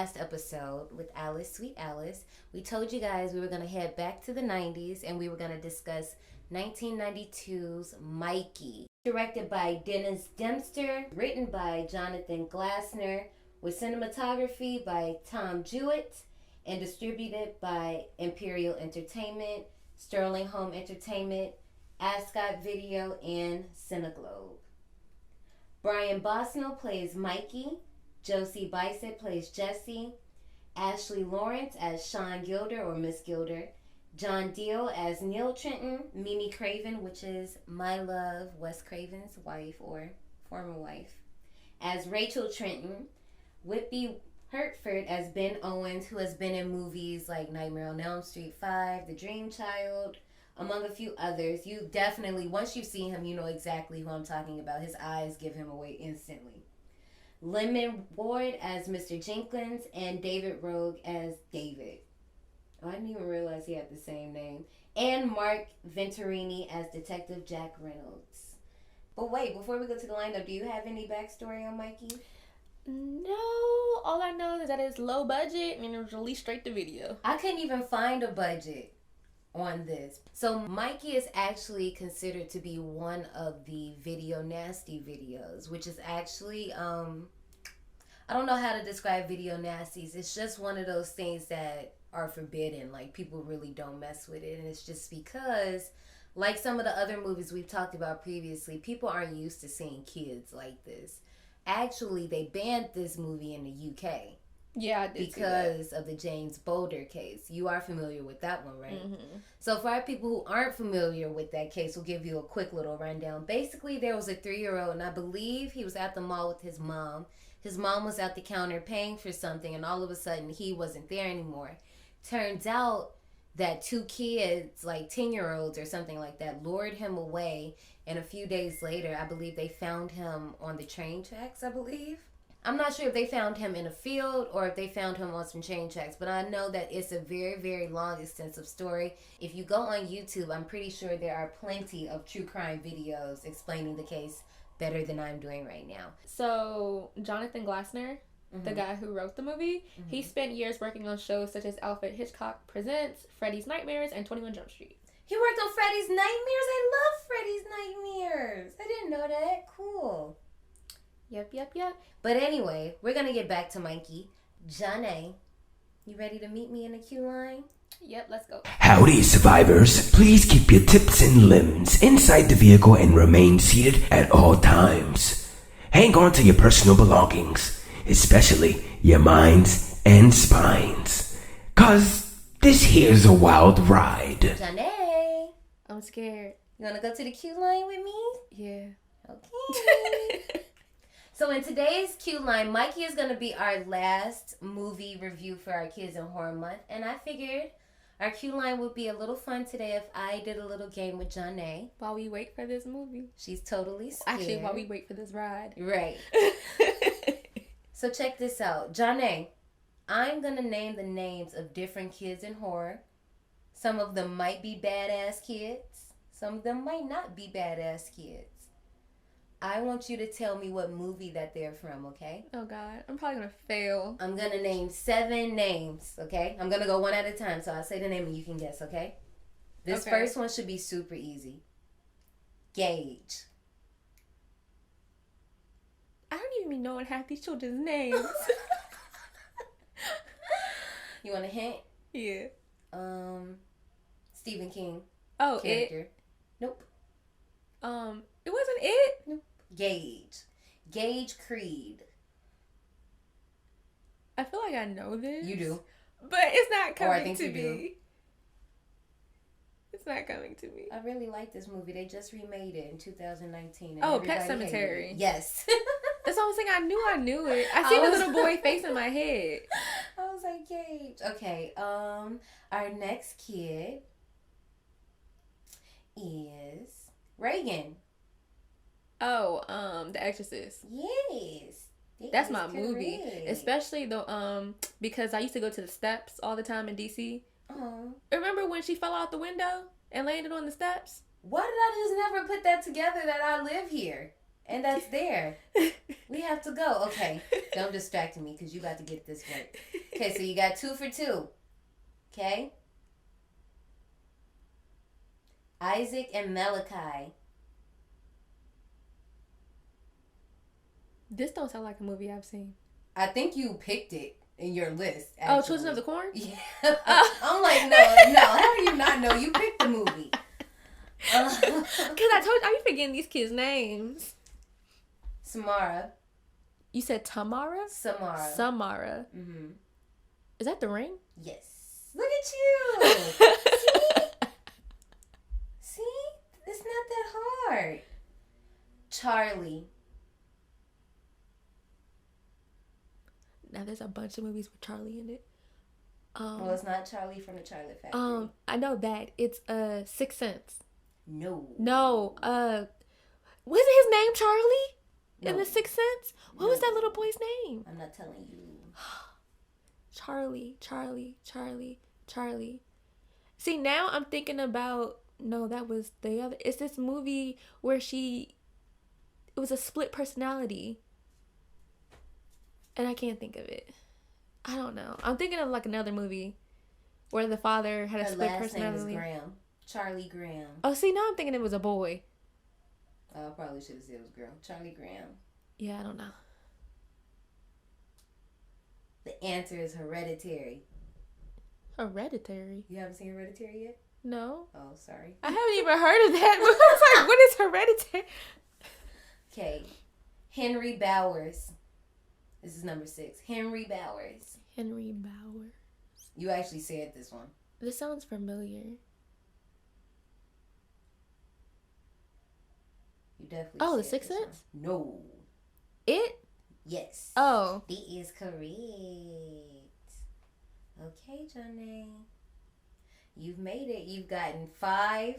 last episode with Alice, Sweet Alice, we told you guys we were going to head back to the 90s and we were going to discuss 1992's Mikey. Directed by Dennis Dempster, written by Jonathan Glassner, with cinematography by Tom Jewett, and distributed by Imperial Entertainment, Sterling Home Entertainment, Ascot Video, and Cineglobe. Brian Bosnell plays Mikey, Josie Bicep plays Jessie, Ashley Lawrence as Sean Gilder or Miss Gilder, John Deal as Neil Trenton, Mimi Craven, which is my love, Wes Craven's wife or former wife, as Rachel Trenton, Whitby Hertford as Ben Owens, who has been in movies like Nightmare on Elm Street 5, The Dream Child, among a few others. You definitely, once you see him, you know exactly who I'm talking about. His eyes give him away instantly. Lemon Ward as Mr. Jenkins, and David Rogue as David. Oh, I didn't even realize he had the same name. And Mark Venturini as Detective Jack Reynolds. But wait, before we go to the lineup, do you have any backstory on Mikey? No, all I know is that it's low budget and it was released straight to video. I couldn't even find a budget on this. So Mikey is actually considered to be one of the video nasty videos, which is actually I don't know how to describe video nasties. It's just one of those things that are forbidden. Like, people really don't mess with it, and it's just because, like some of the other movies we've talked about previously, people aren't used to seeing kids like this. Actually, they banned this movie in the UK. Yeah, I did because of the James Boulder case. You are familiar with that one, right? Mm-hmm. So for our people who aren't familiar with that case, we'll give you a quick little rundown. Basically, there was a 3-year-old, and I believe he was at the mall with his mom. His mom was at the counter paying for something, and all of a sudden, he wasn't there anymore. Turns out that 2 kids, like 10-year-olds or something like that, lured him away, and a few days later, I believe they found him on the train tracks, I believe. I'm not sure if they found him in a field or if they found him on some train tracks, but I know that it's a very, very long, extensive story. If you go on YouTube, I'm pretty sure there are plenty of true crime videos explaining the case better than I'm doing right now. So, Jonathan Glassner, the guy who wrote the movie, he spent years working on shows such as Alfred Hitchcock Presents, Freddy's Nightmares, and 21 Jump Street. He worked on Freddy's Nightmares? I love Freddy's Nightmares. I didn't know that. Cool. Yep. But anyway, we're going to get back to Mikey. Johnny, you ready to meet me in the queue line? Yep, let's go. Howdy, survivors. Please keep your tips and limbs inside the vehicle and remain seated at all times. Hang on to your personal belongings, especially your minds and spines. 'Cause this here's a wild ride. Johnny, I'm scared. you want to go to the queue line with me? Yeah. Okay. So in today's queue line, Mikey is going to be our last movie review for our Kids in Horror Month. And I figured our queue line would be a little fun today if I did a little game with Johnny. While we wait for this movie. She's totally scared. Actually, while we wait for this ride. Right. So check this out. Johnny, I'm going to name the names of different kids in horror. Some of them might be badass kids. Some of them might not be badass kids. I want you to tell me what movie that they're from, okay? Oh, God. I'm probably going to fail. I'm going to name 7 names, okay? I'm going to go one at a time, so I'll say the name and you can guess, okay? This first one should be super easy. Gage. I don't even know half these children's names. You want a hint? Yeah. Stephen King. Oh, character. It? Nope. It wasn't It? Nope. Gage Creed. I feel like I know this. You do. But it's not coming to you me. do. It's not coming to me. I really like this movie. They just remade it in 2019. Oh, Pet Sematary. Yes. That's the only thing I knew it. I see the little boy face in my head. I was like, Gage. Okay, our next kid is Reagan. Oh, The Exorcist. Yes. That's my movie. Especially because I used to go to the steps all the time in DC. Oh. Remember when she fell out the window and landed on the steps? Why did I just never put that together that I live here And that's there. We have to go. Okay. Don't distract me because you got to get this right. Okay, so you got 2 for 2. Okay? Isaac and Malachi. This don't sound like a movie I've seen. I think you picked it in your list. Actually. Oh, Children of the Corn? Yeah. I'm like, no. How do you not know? You picked the movie. Because I told you, I be forgetting these kids' names. Samara. You said Tamara? Samara. Samara. Mm-hmm. Is that The Ring? Yes. Look at you. See? It's not that hard. Charlie. Now there's a bunch of movies with Charlie in it. Well, it's not Charlie from the Chocolate Factory. I know that. It's Sixth Sense. No. Wasn't his name Charlie? No. In the Sixth Sense? What was that little boy's name? I'm not telling you. Charlie. See, now I'm thinking about, no, that was the other. It's this movie where it was a split personality. And I can't think of it. I don't know. I'm thinking of like another movie where the father had a split personality. Her last name is Graham. Charlie Graham. Oh, see, now I'm thinking it was a boy. I probably should have said it was a girl. Charlie Graham. Yeah, I don't know. The answer is Hereditary. Hereditary? You haven't seen Hereditary yet? No. Oh, sorry. I haven't even heard of that. I was like, what is Hereditary? Okay. Henry Bowers. This is number 6. Henry Bowers. Henry Bowers. You actually said this one. This sounds familiar. You definitely Oh, said The Sixth this Sense? one. No. It? Yes. Oh. D is correct. Okay, Johnny. You've made it. You've gotten 5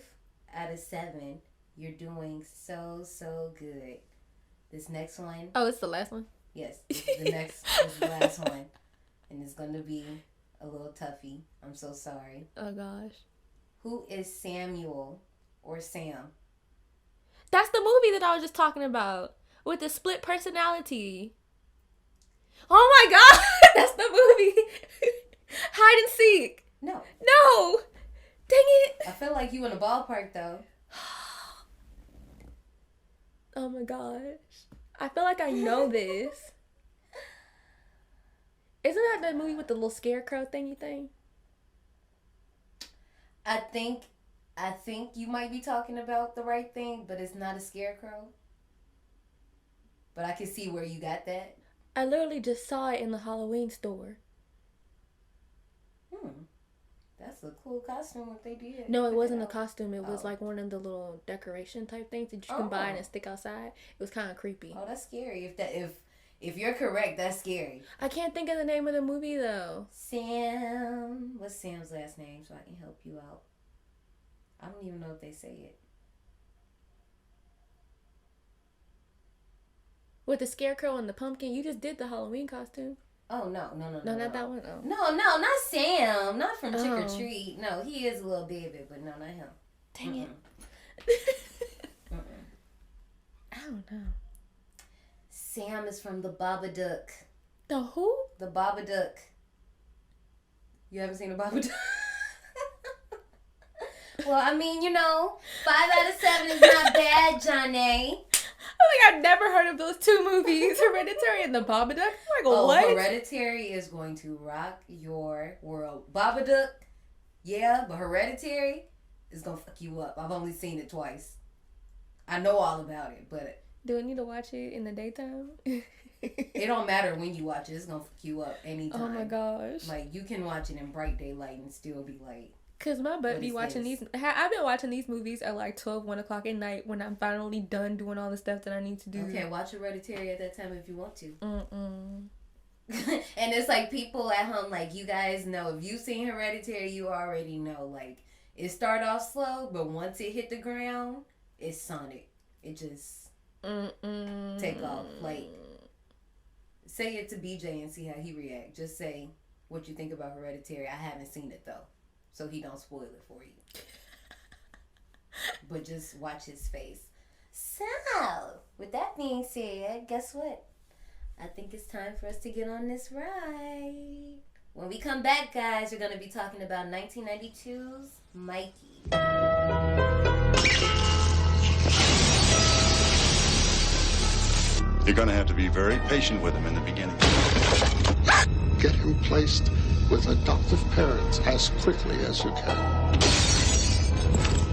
out of 7. You're doing so good. This next one. Oh, it's the last one? Yes. This is the last one. And it's going to be a little toughy. I'm so sorry. Oh, gosh. Who is Samuel or Sam? That's the movie that I was just talking about. With the split personality. Oh my god! That's the movie. Hide and Seek. No. No! Dang it. I feel like you in the ballpark though. Oh my gosh. I feel like I know this. Isn't that the movie with the little scarecrow thingy thing? I think you might be talking about the right thing, but it's not a scarecrow. But I can see where you got that. I literally just saw it in the Halloween store. That's a cool costume what they did. No, it wasn't a costume. It was like one of the little decoration type things that you can buy and stick outside. It was kind of creepy. Oh, that's scary. If you're correct, that's scary. I can't think of the name of the movie though. Sam. What's Sam's last name so I can help you out? I don't even know if they say it. With the scarecrow and the pumpkin, you just did the Halloween costume. Oh, no, not that one. Oh. No, not Sam. Not from Trick or Treat. No, he is a little baby, but no, not him. Dang it. I don't know. Sam is from the Babadook. The who? The Babadook. You haven't seen the Babadook? Well, I mean, 5 out of 7 is not bad, Johnny. I've never heard of those 2 movies, Hereditary and The Babadook. I'm like, what? Hereditary is going to rock your world. Babadook, yeah, but Hereditary is going to fuck you up. I've only seen it twice. I know all about it, but... Do I need to watch it in the daytime? It don't matter when you watch it. It's going to fuck you up anytime. Oh my gosh. Like, you can watch it in bright daylight and still be like... Because my butt be watching these... I've been watching these movies at like 12, 1 o'clock at night when I'm finally done doing all the stuff that I need to do. Okay, watch Hereditary at that time if you want to. Mm-mm. And it's like people at home, like, you guys know, if you've seen Hereditary, you already know, like, it start off slow, but once it hit the ground, it's Sonic. It just take off. Like, say it to BJ and see how he react. Just say what you think about Hereditary. I haven't seen it, though, so he don't spoil it for you. But just watch his face. So, with that being said, guess what? I think it's time for us to get on this ride. When we come back, guys, we're going to be talking about 1992's Mikey. You're going to have to be very patient with him in the beginning. Get him placed with adoptive parents as quickly as you can.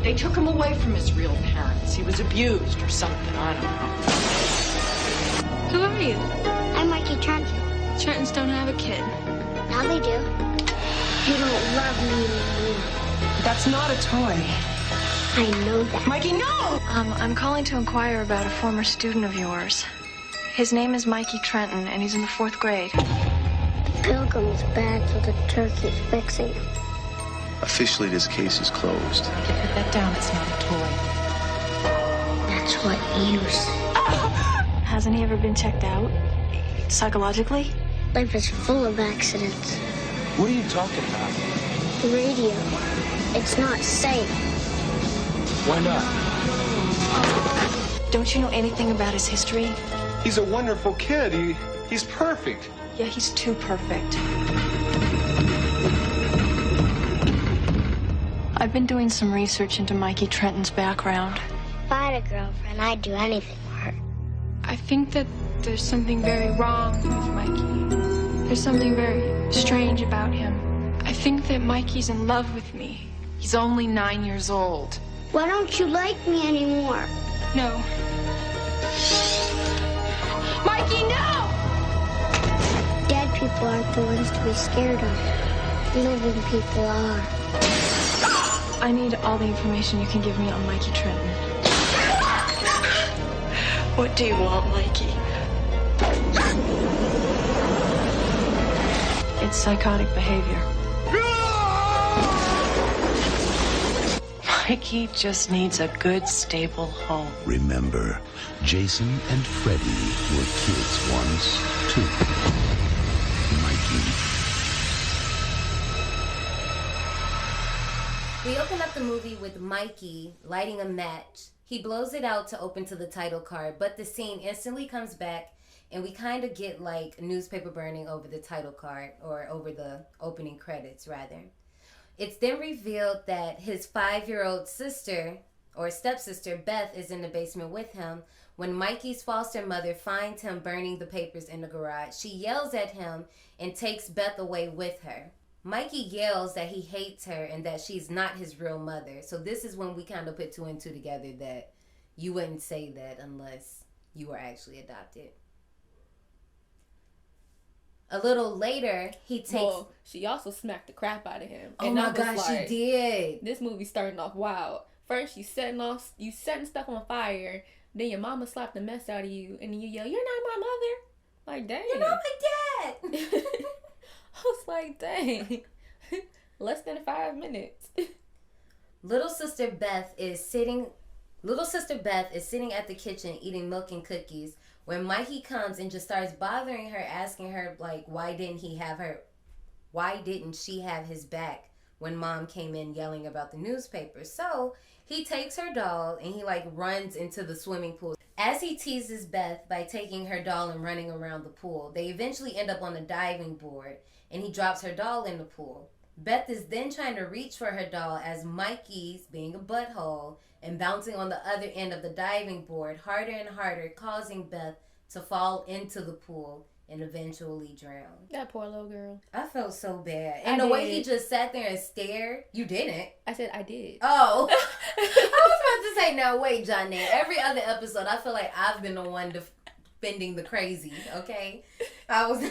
They took him away from his real parents. He was abused or something, I don't know. Who are you? I'm Mikey Trenton. Trentons don't have a kid. Now they do. You don't love me anymore. That's not a toy. I know that. Mikey, no! I'm calling to inquire about a former student of yours. His name is Mikey Trenton, and he's in the 4th grade. The pilgrim's bad, so the turkey's fixing him. Officially, this case is closed. Put that down. It's not a toy. That's what you say. Hasn't he ever been checked out? Psychologically? Life is full of accidents. What are you talking about? The radio. It's not safe. Why not? Don't you know anything about his history? He's a wonderful kid. He's perfect. Yeah, he's too perfect. I've been doing some research into Mikey Trenton's background. If I had a girlfriend, I'd do anything for her. I think that there's something very wrong with Mikey. There's something very strange about him. I think that Mikey's in love with me. He's only 9 years old. Why don't you like me anymore? No. Mikey, no! Dead people aren't the ones to be scared of. Living people are. I need all the information you can give me on Mikey Trenton. What do you want, Mikey? It's psychotic behavior. Mikey just needs a good, stable home. Remember, Jason and Freddy were kids once, too. Mikey. We open up the movie with Mikey lighting a match. He blows it out to open to the title card, but the scene instantly comes back and we kind of get like newspaper burning over the title card, or over the opening credits rather. It's then revealed that his 5-year-old sister, or stepsister, Beth, is in the basement with him when Mikey's foster mother finds him burning the papers in the garage. She yells at him and takes Beth away with her. Mikey yells that he hates her and that she's not his real mother. So this is when we kind of put 2 and 2 together, that you wouldn't say that unless you were actually adopted. A little later, he takes... Well, she also smacked the crap out of him. Oh my gosh, she did. This movie starting off wild. First, you setting stuff on fire. Then your mama slapped the mess out of you. And then you yell, "You're not my mother." Like, dang. You're not my dad. I was like, dang. Less than 5 minutes. Little sister Beth is sitting at the kitchen eating milk and cookies when Mikey comes and just starts bothering her, asking her, like, why didn't she have his back when mom came in yelling about the newspaper. So he takes her doll and he like runs into the swimming pool. As he teases Beth by taking her doll and running around the pool, they eventually end up on a diving board and he drops her doll in the pool. Beth is then trying to reach for her doll as Mikey's being a butthole and bouncing on the other end of the diving board harder and harder, causing Beth to fall into the pool and eventually drown. That poor little girl. I felt so bad. And the way he just sat there and stared, you didn't. I said I did. Oh. I was about to say, no, wait, Johnny. Every other episode, I feel like I've been the one defending the crazy, okay? I was...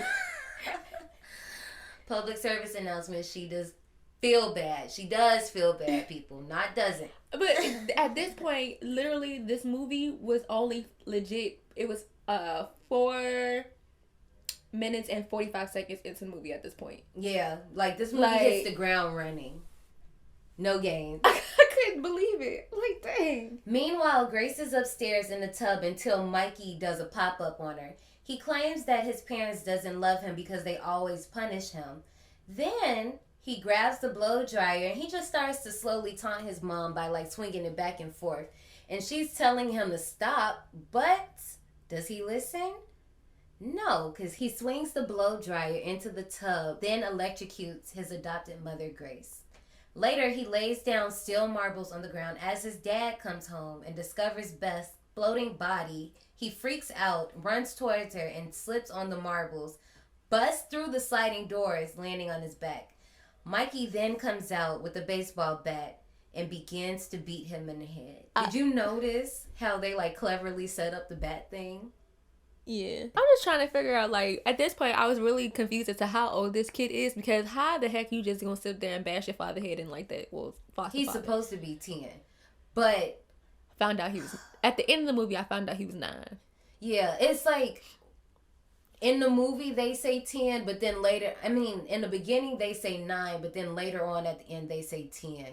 Public service announcement, she does feel bad. She does feel bad, people. Not doesn't. But at this point, literally, this movie was only legit. It was 4 minutes and 45 seconds into the movie at this point. Yeah, like this movie hits the ground running. No games. I couldn't believe it. Like, dang. Meanwhile, Grace is upstairs in the tub until Mikey does a pop-up on her. He claims that his parents doesn't love him because they always punish him. Then he grabs the blow dryer and he just starts to slowly taunt his mom by like swinging it back and forth. And she's telling him to stop, but does he listen? No, because he swings the blow dryer into the tub, then electrocutes his adopted mother, Grace. Later, he lays down steel marbles on the ground as his dad comes home and discovers Beth's floating body. He freaks out, runs towards her, and slips on the marbles, busts through the sliding doors, landing on his back. Mikey then comes out with a baseball bat and begins to beat him in the head. Did you notice how they like cleverly set up the bat thing? Yeah. I'm just trying to figure out, like, at this point, I was really confused as to how old this kid is, because how the heck you just gonna sit there and bash your father head in like that? Well, he's supposed to be 10, but found out he was, at the end of the movie, I found out he was 9. Yeah, it's like, in the movie, they say 10, but then later, I mean, in the beginning, they say 9, but then later on at the end, they say 10.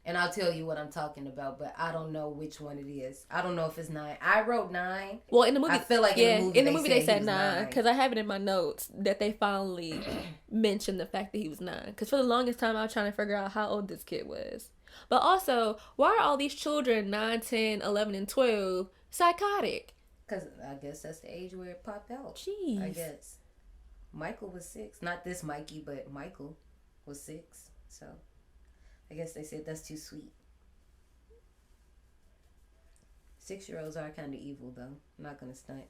And I'll tell you what I'm talking about, but I don't know which one it is. I don't know if it's 9. I wrote 9. Well, in the movie, I feel like in the movie they said 9, because I have it in my notes that they finally mentioned the fact that he was 9. Because for the longest time, I was trying to figure out how old this kid was. But also, why are all these children 9, 10, 11, and 12 psychotic? Because I guess that's the age where it popped out. Jeez. I guess. Michael was 6. Not this Mikey, but Michael was 6. So I guess they said that's too sweet. 6-year-olds are kind of evil, though. I'm not going to stunt.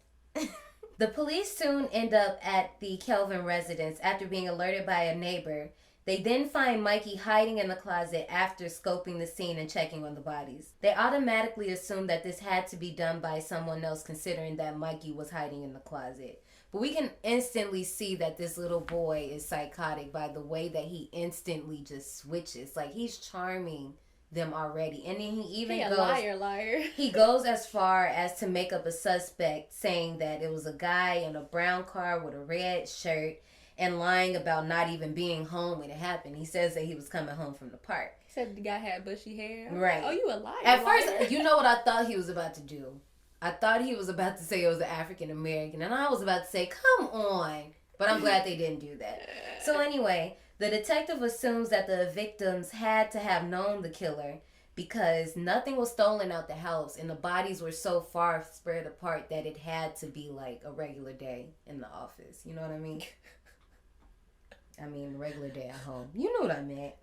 The police soon end up at the Kelvin residence after being alerted by a neighbor. They then find Mikey hiding in the closet after scoping the scene and checking on the bodies. They automatically assume that this had to be done by someone else, considering that Mikey was hiding in the closet. But we can instantly see that this little boy is psychotic by the way that he instantly just switches. Like, he's charming them already. And then he even goes... liar. He goes as far as to make up a suspect, saying that it was a guy in a brown car with a red shirt, and lying about not even being home when it happened. He says that he was coming home from the park. He said the guy had bushy hair. Right. Oh, you a liar. At first, you know what I thought he was about to do? I thought he was about to say it was an African American, and I was about to say, come on. But I'm glad they didn't do that. So anyway, the detective assumes that the victims had to have known the killer because nothing was stolen out the house, and the bodies were so far spread apart that it had to be like a regular day in the office. You know what I mean? I mean, regular day at home. You know what I meant.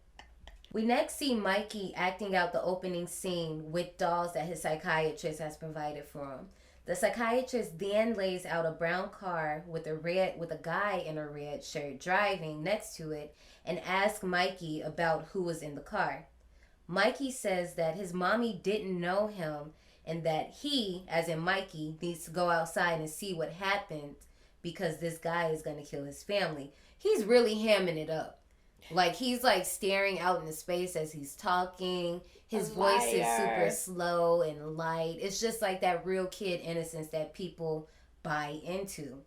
We next see Mikey acting out the opening scene with dolls that his psychiatrist has provided for him. The psychiatrist then lays out a brown car with a guy in a red shirt driving next to it and asks Mikey about who was in the car. Mikey says that his mommy didn't know him and that he, as in Mikey, needs to go outside and see what happened because this guy is going to kill his family. He's really hamming it up. Like, he's, like, staring out into space as he's talking. His voice is super slow and light. It's just, like, that real kid innocence that people buy into.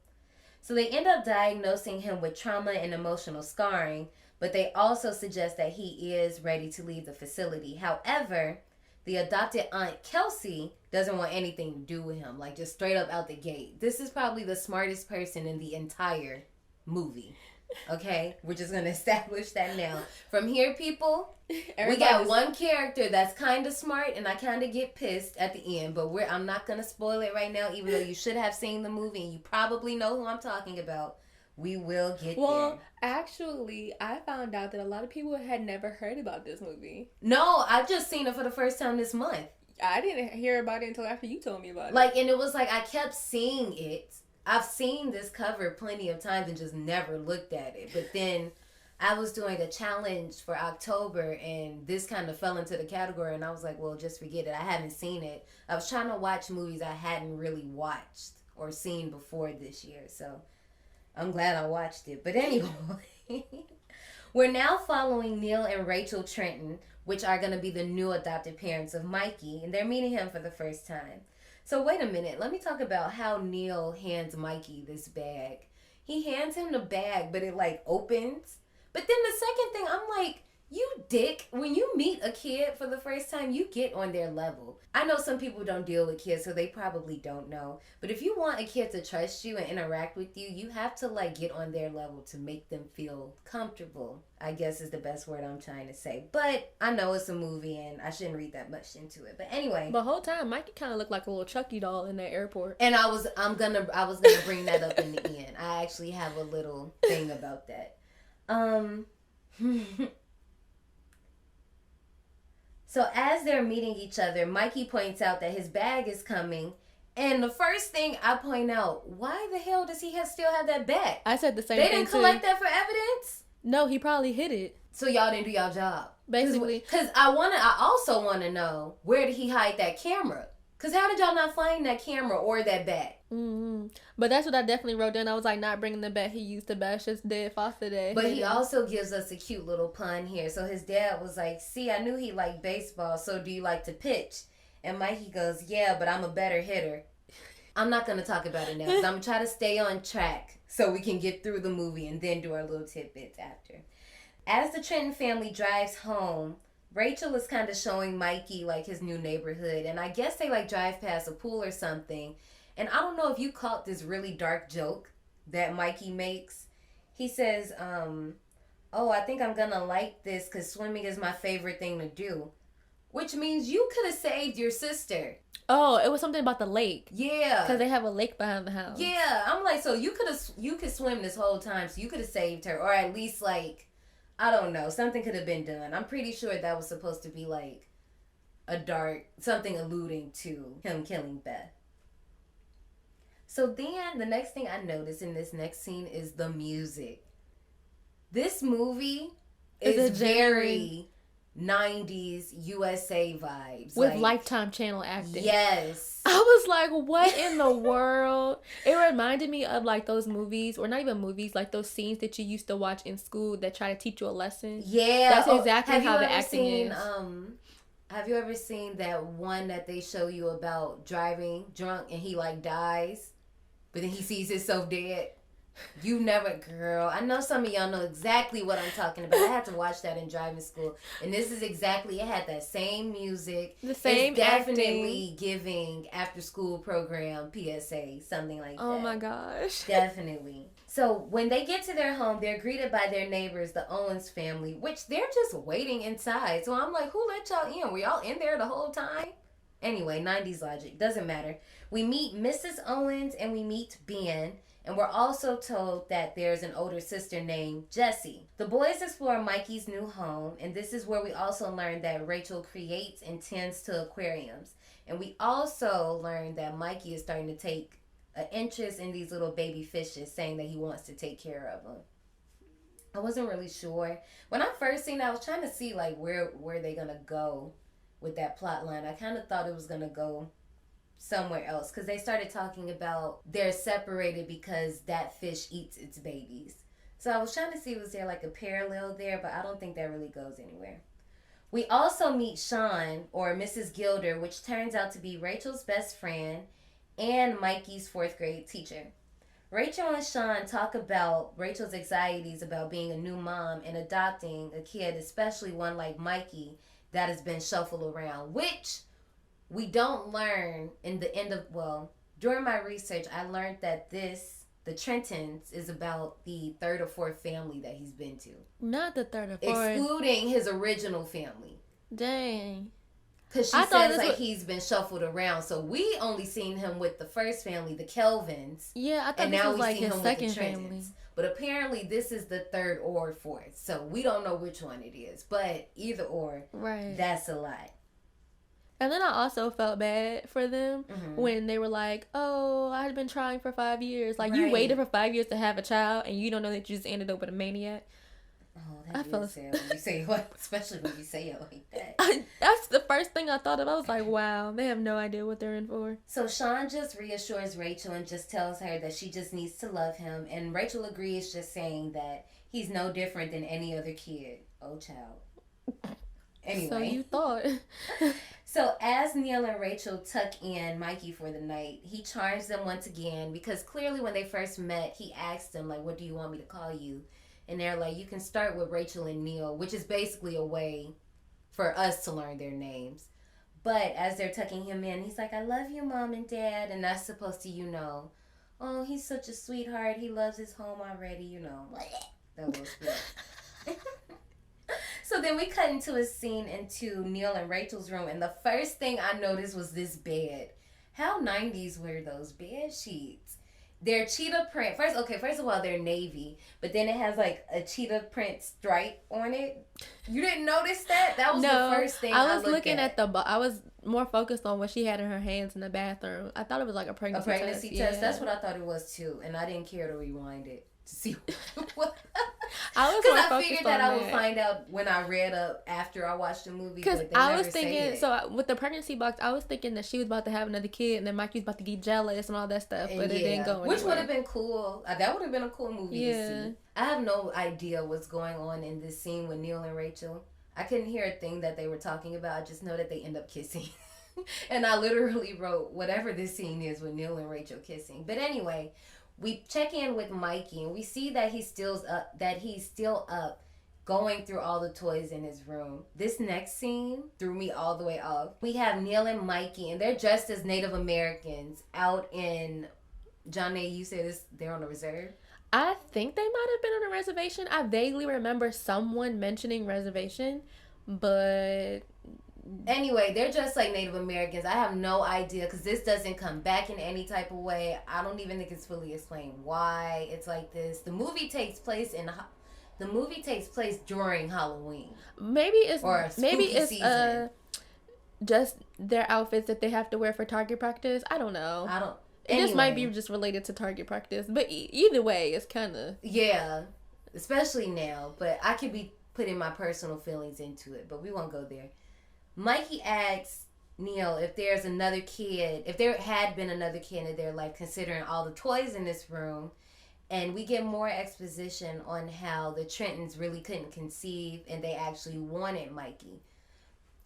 So they end up diagnosing him with trauma and emotional scarring, but they also suggest that he is ready to leave the facility. However, the adopted aunt, Kelsey, doesn't want anything to do with him. Like, just straight up out the gate. This is probably the smartest person in the entire movie. Okay, we're just gonna establish that now. From here, people, we got one character that's kind of smart, and I kind of get pissed at the end. But I'm not gonna spoil it right now, even though you should have seen the movie and you probably know who I'm talking about. We will get there. Well, actually, I found out that a lot of people had never heard about this movie. No, I've just seen it for the first time this month. I didn't hear about it until after you told me about it. Like, and it was like I kept seeing it. I've seen this cover plenty of times and just never looked at it. But then I was doing a challenge for October and this kind of fell into the category and I was like, well, just forget it. I haven't seen it. I was trying to watch movies I hadn't really watched or seen before this year. So I'm glad I watched it. But anyway, we're now following Neil and Rachel Trenton, which are going to be the new adopted parents of Mikey. And they're meeting him for the first time. So wait a minute, let me talk about how Neil hands Mikey this bag. He hands him the bag, but it like opens. But then the second thing, I'm like, You dick. When you meet a kid for the first time, you get on their level. I know some people don't deal with kids, so they probably don't know. But if you want a kid to trust you and interact with you, you have to like get on their level to make them feel comfortable, I guess is the best word I'm trying to say. But I know it's a movie and I shouldn't read that much into it. But anyway. The whole time, Mikey kind of looked like a little Chucky doll in that airport. And I was gonna bring that up in the end. I actually have a little thing about that. So as they're meeting each other, Mikey points out that his bag is coming. And the first thing I point out, why the hell does he still have that bag? I said the same thing. They didn't collect that for evidence? No, he probably hid it. So y'all didn't do y'all job. Basically. Because I also want to know, where did he hide that camera? Because how did y'all not find that camera or that bag? Mm-hmm. But that's what I definitely wrote down. I was like, not bringing the bat he used to bash his dead foster dad. But he also gives us a cute little pun here. So his dad was like, see, I knew he liked baseball, so do you like to pitch? And Mikey goes, yeah, but I'm a better hitter. I'm not going to talk about it now because I'm going to try to stay on track so we can get through the movie and then do our little tidbits after. As the Trenton family drives home, Rachel is kind of showing Mikey like his new neighborhood, and I guess they like drive past a pool or something. And I don't know if you caught this really dark joke that Mikey makes. He says, oh, I think I'm gonna like this because swimming is my favorite thing to do. Which means you could have saved your sister. Oh, it was something about the lake. Yeah. Because they have a lake behind the house. Yeah, I'm like, so you could swim this whole time, so you could have saved her, or at least like, I don't know, something could have been done. I'm pretty sure that was supposed to be like a dark, something alluding to him killing Beth. So then the next thing I noticed in this next scene is the music. This movie is very 90s USA vibes. With like, Lifetime channel acting. Yes. I was like, what in the world? It reminded me of like those movies, or not even movies, like those scenes that you used to watch in school that try to teach you a lesson. Yeah. That's exactly how the acting is. Have you ever seen that one that they show you about driving drunk and he like dies, but then he sees himself dead? You never, girl. I know some of y'all know exactly what I'm talking about. I had to watch that in driving school, and this is exactly. It had that same music, the same. It's definitely acting. Giving after school program PSA, something like that. Oh my gosh, definitely. So when they get to their home, they're greeted by their neighbors, the Owens family, which they're just waiting inside. So I'm like, who let y'all in? Were y'all in there the whole time? Anyway, 90s logic, doesn't matter. We meet Mrs. Owens and we meet Ben. And we're also told that there's an older sister named Jessie. The boys explore Mikey's new home, and this is where we also learn that Rachel creates and tends to aquariums. And we also learn that Mikey is starting to take an interest in these little baby fishes, saying that he wants to take care of them. I wasn't really sure. When I first seen it, I was trying to see like where they gonna go with that plot line. I kind of thought it was gonna go somewhere else, because they started talking about they're separated because that fish eats its babies. So I was trying to see, was there like a parallel there, but I don't think that really goes anywhere. We also meet Sean, or Mrs. Gilder, which turns out to be Rachel's best friend and Mikey's 4th grade teacher. Rachel and Sean talk about Rachel's anxieties about being a new mom and adopting a kid, especially one like Mikey that has been shuffled around, which we don't learn in the end of, during my research, I learned that the Trentons is about the 3rd or 4th family that he's been to. Not the 3rd or 4th. Excluding his original family. Dang. Because she says like he's been shuffled around. So we only seen him with the first family, the Kelvins. Yeah, I thought this was like his second family. But apparently this is the 3rd or 4th. So we don't know which one it is. But either or, right, that's a lot. And then I also felt bad for them when they were like, oh, I had been trying for 5 years. Like, you waited for 5 years to have a child, and you don't know that you just ended up with a maniac. Oh, that is sad when you say what, especially when you say it like that. That's the first thing I thought of. I was like, wow, they have no idea what they're in for. So Sean just reassures Rachel and just tells her that she just needs to love him. And Rachel agrees, just saying that he's no different than any other kid. Oh, child. Anyway. So you thought. So as Neil and Rachel tuck in Mikey for the night, he charms them once again because clearly when they first met, he asked them, like, what do you want me to call you? And they're like, you can start with Rachel and Neil, which is basically a way for us to learn their names. But as they're tucking him in, he's like, I love you, Mom and Dad. And that's supposed to, oh, he's such a sweetheart. He loves his home already, That little spirit. So then we cut into a scene into Neil and Rachel's room. And the first thing I noticed was this bed. How 90s were those bed sheets? They're cheetah print. First of all, they're navy. But then it has like a cheetah print stripe on it. You didn't notice that? That was the first thing I was looking at. I was more focused on what she had in her hands in the bathroom. I thought it was like a pregnancy test. A pregnancy test? Yeah. That's what I thought it was too. And I didn't care to rewind it to see what because I figured that I would find out when I read up after I watched the movie. Because I was thinking, so with the pregnancy box, I was thinking that she was about to have another kid and then Mikey was about to get jealous and all that stuff, but it didn't go anywhere. Which would have been cool. That would have been a cool movie to see. I have no idea what's going on in this scene with Neil and Rachel. I couldn't hear a thing that they were talking about. I just know that they end up kissing. And I literally wrote whatever this scene is with Neil and Rachel kissing. But anyway, we check in with Mikey and we see that he's still up going through all the toys in his room. This next scene threw me all the way off. We have Neil and Mikey and they're dressed as Native Americans out in, Johnny, you said they're on a reserve? I think they might have been on a reservation. I vaguely remember someone mentioning reservation, but anyway, they're just like Native Americans. I have no idea because this doesn't come back in any type of way. I don't even think it's fully explained why it's like this. The movie takes place during Halloween. Maybe it's just their outfits that they have to wear for target practice. I don't know. It just might be just related to target practice, but either way, it's kind of especially now. But I could be putting my personal feelings into it, but we won't go there. Mikey asks Neil if there had been another kid in their life, considering all the toys in this room. And we get more exposition on how the Trentons really couldn't conceive and they actually wanted Mikey.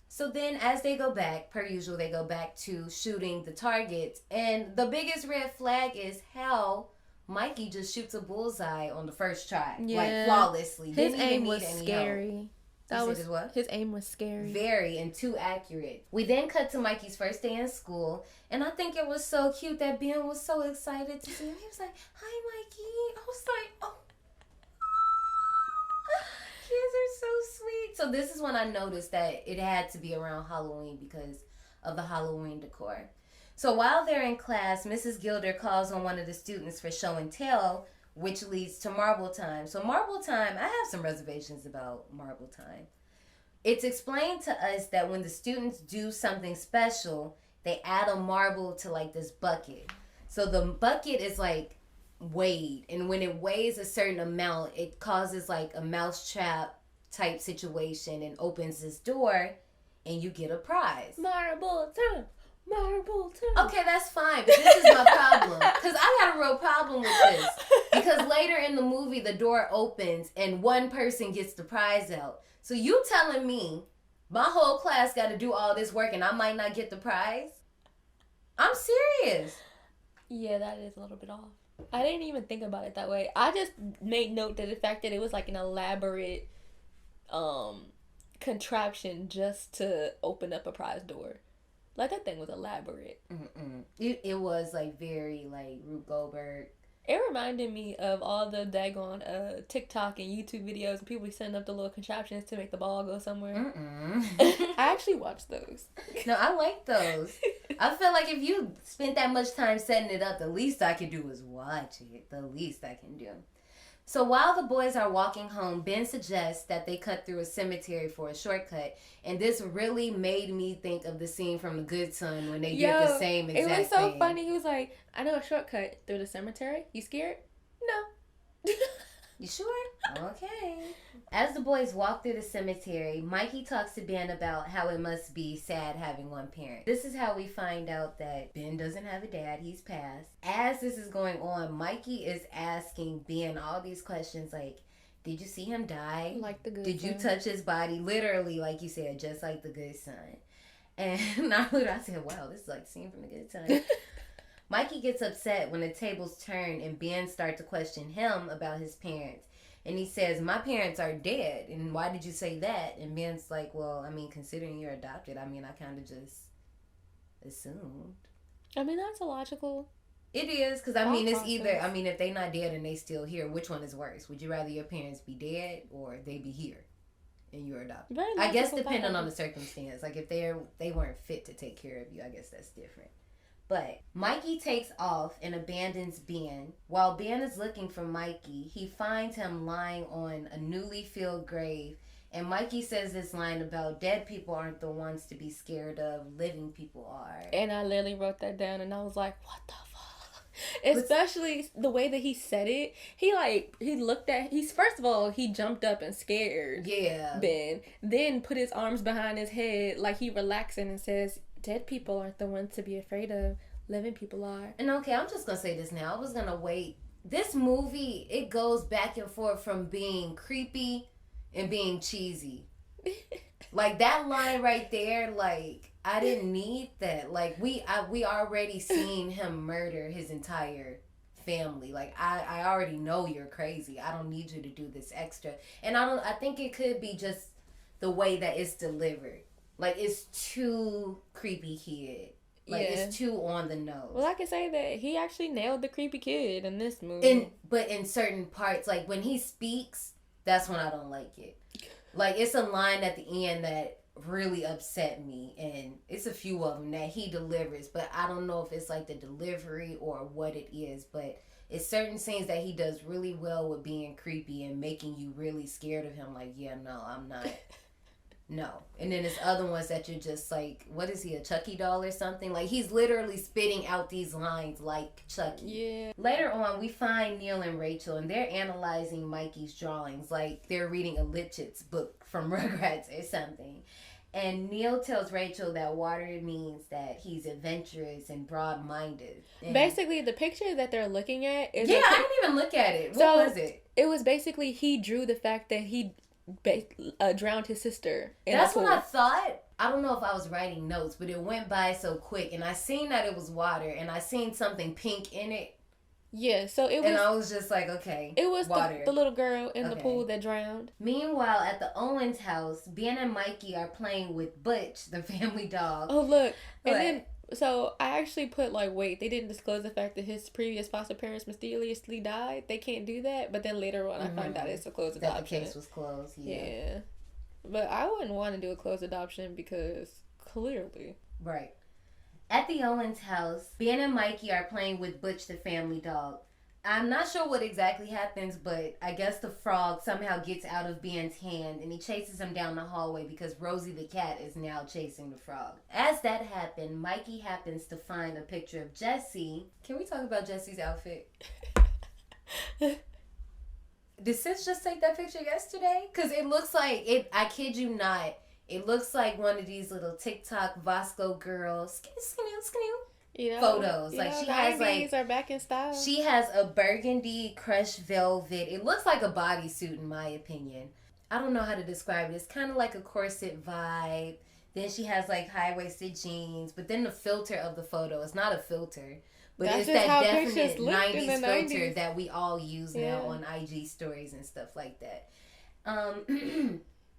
So then as they go back, per usual, they go back to shooting the targets. And the biggest red flag is how Mikey just shoots a bullseye on the first try. Like flawlessly. His aim was scary. His aim was scary. Very, and too accurate. We then cut to Mikey's first day in school, and I think it was so cute that Ben was so excited to see him. He was like, "Hi, Mikey." I was like, "Oh, kids are so sweet." So this is when I noticed that it had to be around Halloween because of the Halloween decor. So while they're in class, Mrs. Gilder calls on one of the students for show and tell, which leads to Marble Time. So Marble Time, I have some reservations about Marble Time. It's explained to us that when the students do something special, they add a marble to like this bucket. So the bucket is like weighed, and when it weighs a certain amount, it causes like a mousetrap type situation and opens this door, and you get a prize. Marble Time. Marble Time. Okay, that's fine, but this is my problem. Because I got a real problem with this. Because later in the movie, the door opens and one person gets the prize out. So you telling me my whole class got to do all this work and I might not get the prize? I'm serious. Yeah, that is a little bit off. I didn't even think about it that way. I just made note that the fact that it was like an elaborate contraption just to open up a prize door. Like, that thing was elaborate. It was, like, very, like, Rube Goldberg. It reminded me of all the daggone TikTok and YouTube videos and people setting up the little contraptions to make the ball go somewhere. I actually watched those. No, I like those. I feel like if you spent that much time setting it up, the least I could do is watch it. The least I can do. So while the boys are walking home, Ben suggests that they cut through a cemetery for a shortcut. And this really made me think of the scene from The Good Son when they did the same exact thing. It was so funny. He was like, I know a shortcut through the cemetery. You scared? No. You sure? Okay. As the boys walk through the cemetery, Mikey talks to Ben about how it must be sad having one parent. This is how we find out that Ben doesn't have a dad. He's passed. As this is going on, Mikey is asking Ben all these questions like, did you see him die? Like the Good Did Son. you touch his body? Literally, like you said, just like the Good Son. And I said, wow, this is like the scene from the Good Son. Mikey gets upset when the tables turn and Ben starts to question him about his parents. And he says, my parents are dead. And why did you say that? And Ben's like, well, I mean, considering you're adopted, I mean, I kind of just assumed. I mean, that's illogical. It is, because I mean, it's either, I mean, if they not dead and they still here, which one is worse? Would you rather your parents be dead or they be here and you're adopted? I guess depending on the circumstance. Like, if they weren't fit to take care of you, I guess that's different. But Mikey takes off and abandons Ben. While Ben is looking for Mikey, he finds him lying on a newly filled grave. And Mikey says this line about dead people aren't the ones to be scared of, living people are. And I literally wrote that down and I was like, what the fuck? Especially the way that he said it. First of all, he jumped up and scared Ben. Then put his arms behind his head like he relaxing and says, dead people aren't the ones to be afraid of. Living people are. And okay, I'm just going to say this now. I was going to wait. This movie, it goes back and forth from being creepy and being cheesy. Like, that line right there, like, I didn't need that. Like, we already seen him murder his entire family. Like, I already know you're crazy. I don't need you to do this extra. And I think it could be just the way that it's delivered. Like, it's too creepy kid. Like, it's too on the nose. Well, I can say that he actually nailed the creepy kid in this movie. But in certain parts, like, when he speaks, that's when I don't like it. Like, it's a line at the end that really upset me. And it's a few of them that he delivers. But I don't know if it's, like, the delivery or what it is. But it's certain scenes that he does really well with being creepy and making you really scared of him. Like, yeah, no, I'm not... No. And then there's other ones that you're just like, what is he, a Chucky doll or something? Like, he's literally spitting out these lines like Chucky. Yeah. Later on, we find Neil and Rachel, and they're analyzing Mikey's drawings like they're reading a Lipschitz book from Rugrats or something. And Neil tells Rachel that water means that he's adventurous and broad-minded. And basically, the picture that they're looking at is... Yeah, I didn't even look at it. What was it? It was basically he drew the fact that he... drowned his sister. That's what I thought. I don't know if I was writing notes, but it went by so quick, and I seen that it was water, and I seen something pink in it. Yeah, so it was... And I was just like, okay, it was water. The little girl in the pool that drowned. Meanwhile, at the Owens house, Ben and Mikey are playing with Butch, the family dog. Oh, look. And then... So, I actually put, like, wait, they didn't disclose the fact that his previous foster parents mysteriously died. They can't do that. But then later on, I found out it's a closed adoption. That the case was closed, yeah. But I wouldn't want to do a closed adoption because clearly. Right. At the Owens house, Ben and Mikey are playing with Butch, the family dog. I'm not sure what exactly happens, but I guess the frog somehow gets out of Ben's hand and he chases him down the hallway because Rosie the cat is now chasing the frog. As that happened, Mikey happens to find a picture of Jessie. Can we talk about Jessie's outfit? Did Sis just take that picture yesterday? Because it looks like, I kid you not, it looks like one of these little TikTok Vasco girls. Photos. Like, she has like are back in style. She has a burgundy crushed velvet. It looks like a bodysuit in my opinion. I don't know how to describe it. It's kind of like a corset vibe. Then she has like high-waisted jeans. But then the filter of the photo, it's not a filter. But it's that definite 90s filter that we all use now on IG stories and stuff like that.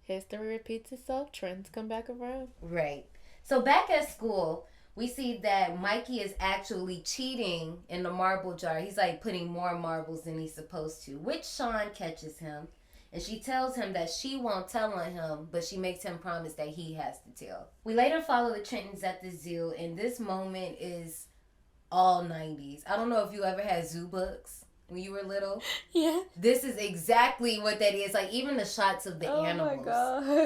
History repeats itself. Trends come back around. Right. So back at school, we see that Mikey is actually cheating in the marble jar. He's like putting more marbles than he's supposed to, which Sean catches him. And she tells him that she won't tell on him, but she makes him promise that he has to tell. We later follow the Trentons at the zoo, and this moment is all 90s. I don't know if you ever had zoo books when you were little. Yeah. This is exactly what that is. Like, even the shots of the animals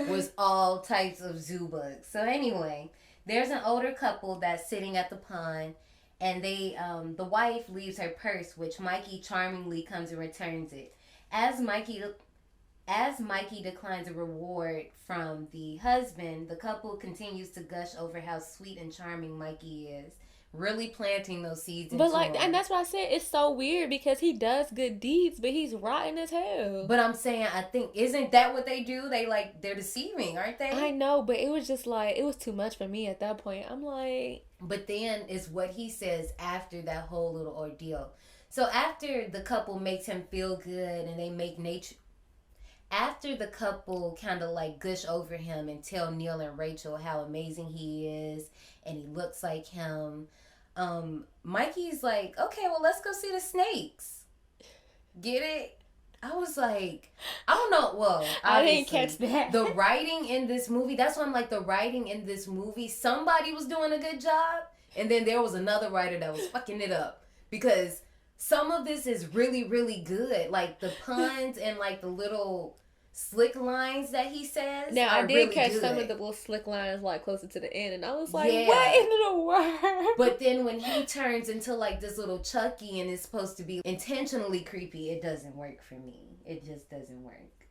was all types of zoo books. So anyway... There's an older couple that's sitting at the pond, and they, the wife leaves her purse, which Mikey charmingly comes and returns it. As Mikey declines a reward from the husband, the couple continues to gush over how sweet and charming Mikey is. Really planting those seeds into him. And that's why I said it's so weird because he does good deeds, but he's rotten as hell. But I'm saying, I think, isn't that what they do? They're deceiving, aren't they? I know, but it was just like, it was too much for me at that point. I'm like... But then it's what he says after that whole little ordeal. So after the couple makes him feel good and they make after the couple kind of like gush over him and tell Neil and Rachel how amazing he is and he looks like him, Mikey's like, okay, well, let's go see the snakes. Get it? I was like, I don't know. Well, I didn't catch that. The writing in this movie, that's why I'm like, the writing in this movie, somebody was doing a good job. And then there was another writer that was fucking it up. Because some of this is really, really good. Like the puns and like the little slick lines that he says. Now, I did really catch good. some of the little slick lines like closer to the end. And I was like, Yeah. what in the world? But then when he turns into like this little Chucky and is supposed to be intentionally creepy, it doesn't work for me. It just doesn't work.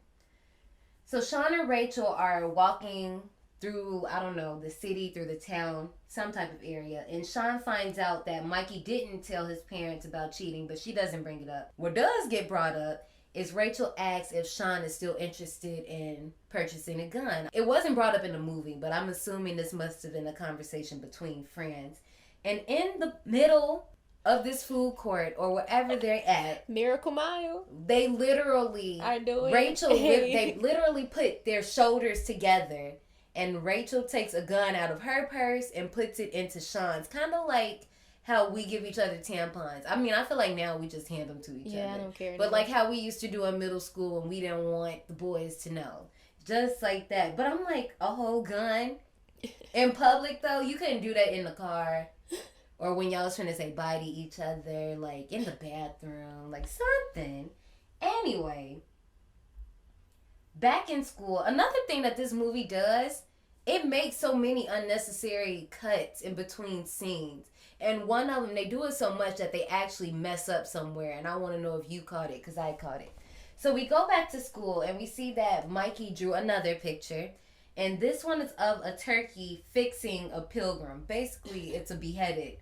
So Sean and Rachel are walking through, I don't know, the city, through the town, some type of area. And Sean finds out that Mikey didn't tell his parents about cheating, but she doesn't bring it up. What does get brought up is Rachel asks if Sean is still interested in purchasing a gun. It wasn't brought up in the movie, but I'm assuming this must have been a conversation between friends. And in the middle of this food court or wherever they're at, Miracle Mile, they literally, I do it. they literally put their shoulders together, and Rachel takes a gun out of her purse and puts it into Sean's, kind of like how we give each other tampons. I mean, I feel like now we just hand them to each other. Yeah, I don't care But anymore. like how we used to do in middle school when we didn't want the boys to know. Just like that. But I'm like, a whole gun? In public, though, you couldn't do that in the car. Or when y'all was trying to say bye to each other, like in the bathroom, like something. Anyway, back in school, another thing that this movie does, it makes so many unnecessary cuts in between scenes. And one of them, they do it so much that they actually mess up somewhere. And I want to know if you caught it, because I caught it. So we go back to school and we see that Mikey drew another picture. And this one is of a turkey fixing a pilgrim. Basically, it's a beheaded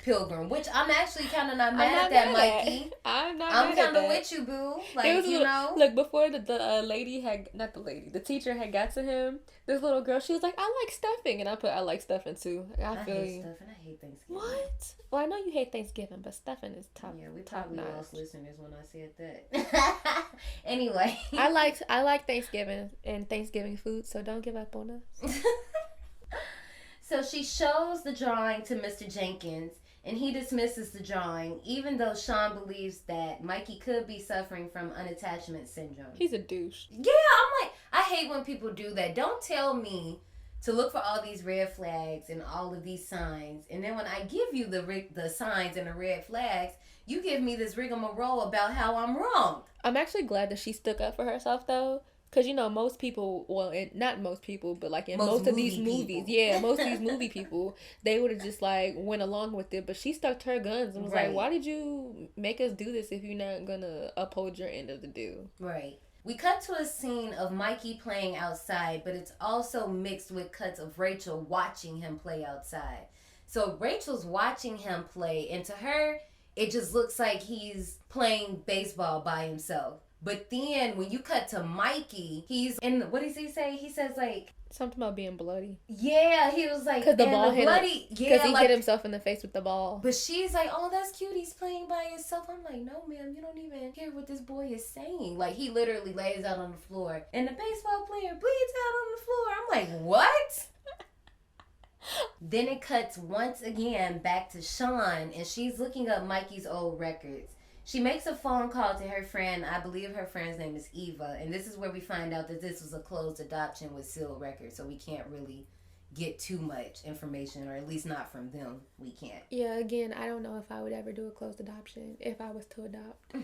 pilgrim, which I'm actually kind of not mad at that, Mikey. I'm kind of with you, boo. Like, you know. Look, before the lady had, not the lady, the teacher had got to him, this little girl, she was like, I like stuffing. And I put, I like stuffing too. I feel hate you. stuffing. I hate Thanksgiving. What? Well, I know you hate Thanksgiving, but stuffing is top. Yeah, we top probably notch. lost listeners when I said that. Anyway. I like Thanksgiving and Thanksgiving food, so don't give up on us. So she shows the drawing to Mr. Jenkins, and he dismisses the drawing, even though Sean believes that Mikey could be suffering from unattachment syndrome. He's a douche. Yeah, I'm like, I hate when people do that. Don't tell me to look for all these red flags and all of these signs, and then when I give you the signs and the red flags, you give me this rigmarole about how I'm wrong. I'm actually glad that she stuck up for herself, though. Because, you know, most people, well, not most people, but like in most of these movies, most of these movie people, they would have just like went along with it. But she stuck to her guns and was like, why did you make us do this if you're not going to uphold your end of the deal? Right. We cut to a scene of Mikey playing outside, but it's also mixed with cuts of Rachel watching him play outside. So Rachel's watching him play, and to her, it just looks like he's playing baseball by himself. But then when you cut to Mikey, he's in what does he say? He says like something about being bloody. Yeah, he was like, because the ball hit bloody. Because he hit himself in the face with the ball. But she's like, oh, that's cute. He's playing by himself. I'm like, no, ma'am, you don't even hear what this boy is saying. Like he literally lays out on the floor, and the baseball player bleeds out on the floor. I'm like, what? Then it cuts once again back to Sean, and she's looking up Mikey's old records. She makes a phone call to her friend. I believe her friend's name is Eva. And this is where we find out that this was a closed adoption with sealed records. So we can't really get too much information, or at least not from them. We can't. Yeah, again, I don't know if I would ever do a closed adoption if I was to adopt.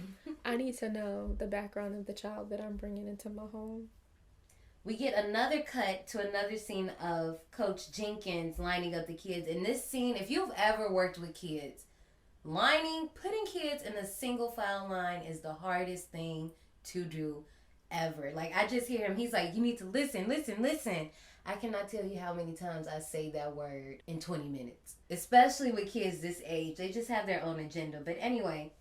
I need to know the background of the child that I'm bringing into my home. We get another cut to another scene of Coach Jenkins lining up the kids. In this scene, if you've ever worked with kids, putting kids in a single file line is the hardest thing to do ever. Like, I just hear him. He's like, you need to listen. I cannot tell you how many times I say that word in 20 minutes. Especially with kids this age. They just have their own agenda. But anyway,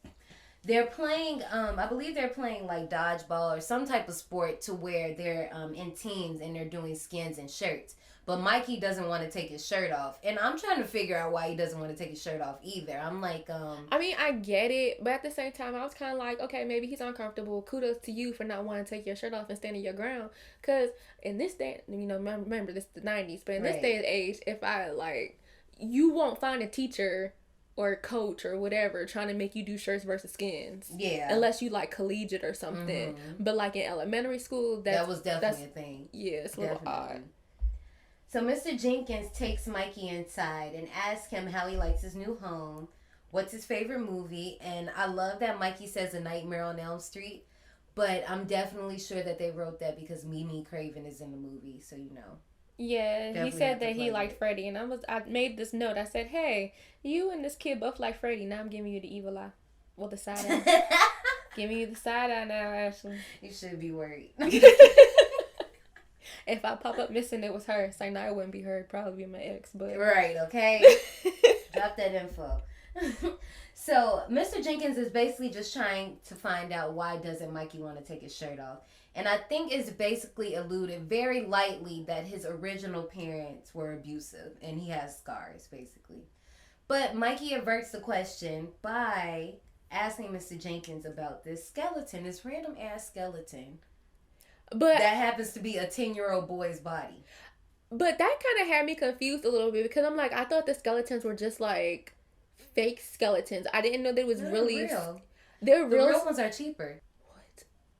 they're playing, I believe they're playing like dodgeball or some type of sport to where they're in teams and they're doing skins and shirts. But Mikey doesn't want to take his shirt off. And I'm trying to figure out why he doesn't want to take his shirt off either. I'm like, I mean, I get it. But at the same time, I was kind of like, okay, maybe he's uncomfortable. Kudos to you for not wanting to take your shirt off and stand in your ground. Because in this day, you know, remember, this is the 90s. But in this day and age, if I, like, you won't find a teacher or coach or whatever trying to make you do shirts versus skins. Yeah. Unless you like collegiate or something. But like in elementary school, that was definitely a thing. Yeah, it's a little odd. So Mr. Jenkins takes Mikey inside and asks him how he likes his new home, what's his favorite movie, and I love that Mikey says A Nightmare on Elm Street, but I'm definitely sure that they wrote that because Mimi Craven is in the movie, so you know. Yeah, Definitely he said that he liked Freddy, and I made this note. I said, hey, you and this kid both like Freddy. Now I'm giving you the evil eye. Well, the side eye. Giving you the side eye now, Ashley. You should be worried. If I pop up missing, it was her. It's like, no, it wouldn't be her. It'd probably be my ex. But right, okay? Drop that info. So, Mr. Jenkins is basically just trying to find out why doesn't Mikey want to take his shirt off. And I think it's basically alluded very lightly that his original parents were abusive and he has scars, basically. But Mikey averts the question by asking Mr. Jenkins about this skeleton, this random ass skeleton. But that happens to be a 10-year-old boy's body. But that kind of had me confused a little bit because I'm like, I thought the skeletons were just like fake skeletons. I didn't know they was really real. They're real. The real ones are cheaper.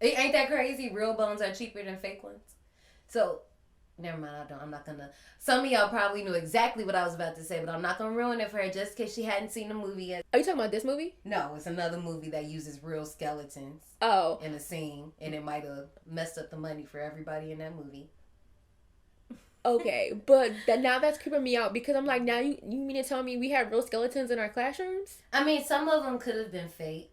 Ain't that crazy? Real bones are cheaper than fake ones. So, never mind. I'm not gonna. Some of y'all probably knew exactly what I was about to say, but I'm not gonna ruin it for her just in case she hadn't seen the movie yet. Are you talking about this movie? No, it's another movie that uses real skeletons. Oh. In a scene, and it might have messed up the money for everybody in that movie. Okay, but now that's creeping me out because I'm like, now you mean to tell me we have real skeletons in our classrooms? I mean, some of them could have been fake.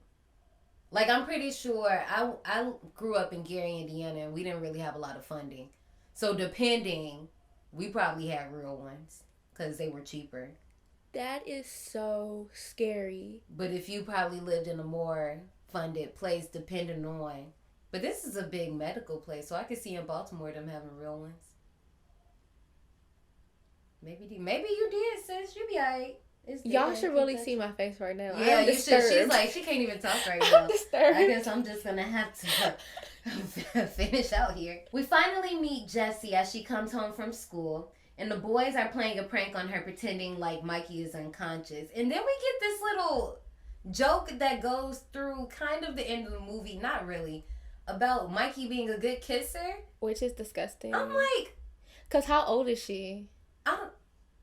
Like, I'm pretty sure I grew up in Gary, Indiana, and we didn't really have a lot of funding. So, depending, we probably had real ones because they were cheaper. That is so scary. But if you probably lived in a more funded place, depending on... But this is a big medical place, so I could see in Baltimore them having real ones. Maybe you did, sis. You be alright. Y'all should really see my face right now. Yeah, you should. She's like, she can't even talk right now. I'm disturbed. I guess I'm just gonna have to finish out here. We finally meet Jessie as she comes home from school, and the boys are playing a prank on her, pretending like Mikey is unconscious. And then we get this little joke that goes through kind of the end of the movie, not really, about Mikey being a good kisser. Which is disgusting. I'm like... Because how old is she?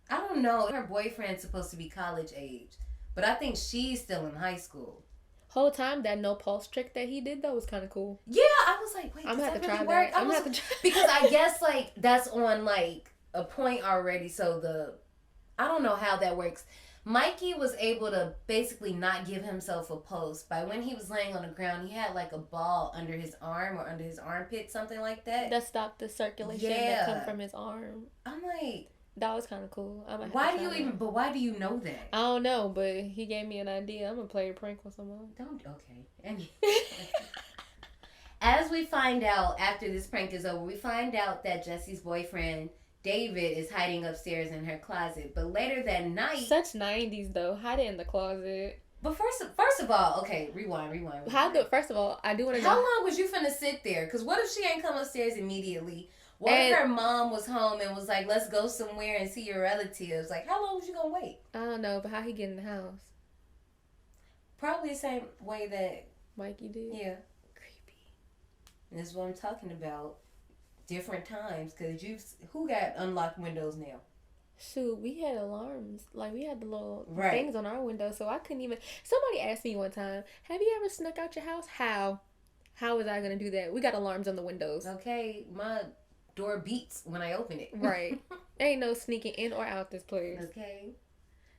I don't know. Her boyfriend's supposed to be college age, but I think she's still in high school. Whole time that no pulse trick that he did though was kind of cool. Yeah, I was like, wait, I'm does gonna have that to really try work? that. I'm gonna have to try because I guess like that's on like a point already. So I don't know how that works. Mikey was able to basically not give himself a pulse. By when he was laying on the ground, he had like a ball under his arm or under his armpit, something like that. That stopped the circulation that come from his arm. I'm like, that was kind of cool. Why do you know that? I don't know, but he gave me an idea. I'm gonna play a prank with someone. Okay. As we find out after this prank is over, we find out that Jessie's boyfriend David is hiding upstairs in her closet. But later that night, such 90s though, hide it in the closet. But first of all, okay, rewind. First of all, I do want to know how long was you finna sit there? Because what if she ain't come upstairs immediately? What if her mom was home and was like, let's go somewhere and see your relatives? Like, how long was you gonna wait? I don't know, but how he get in the house? Probably the same way that Mikey did. Yeah. Creepy. And that's what I'm talking about. Different times, because who got unlocked windows now? Shoot, we had alarms. Like, we had the little things on our windows, so I couldn't even... Somebody asked me one time, have you ever snuck out your house? How was I going to do that? We got alarms on the windows. Okay, my door beeps when I open it. Right. Ain't no sneaking in or out this place. Okay.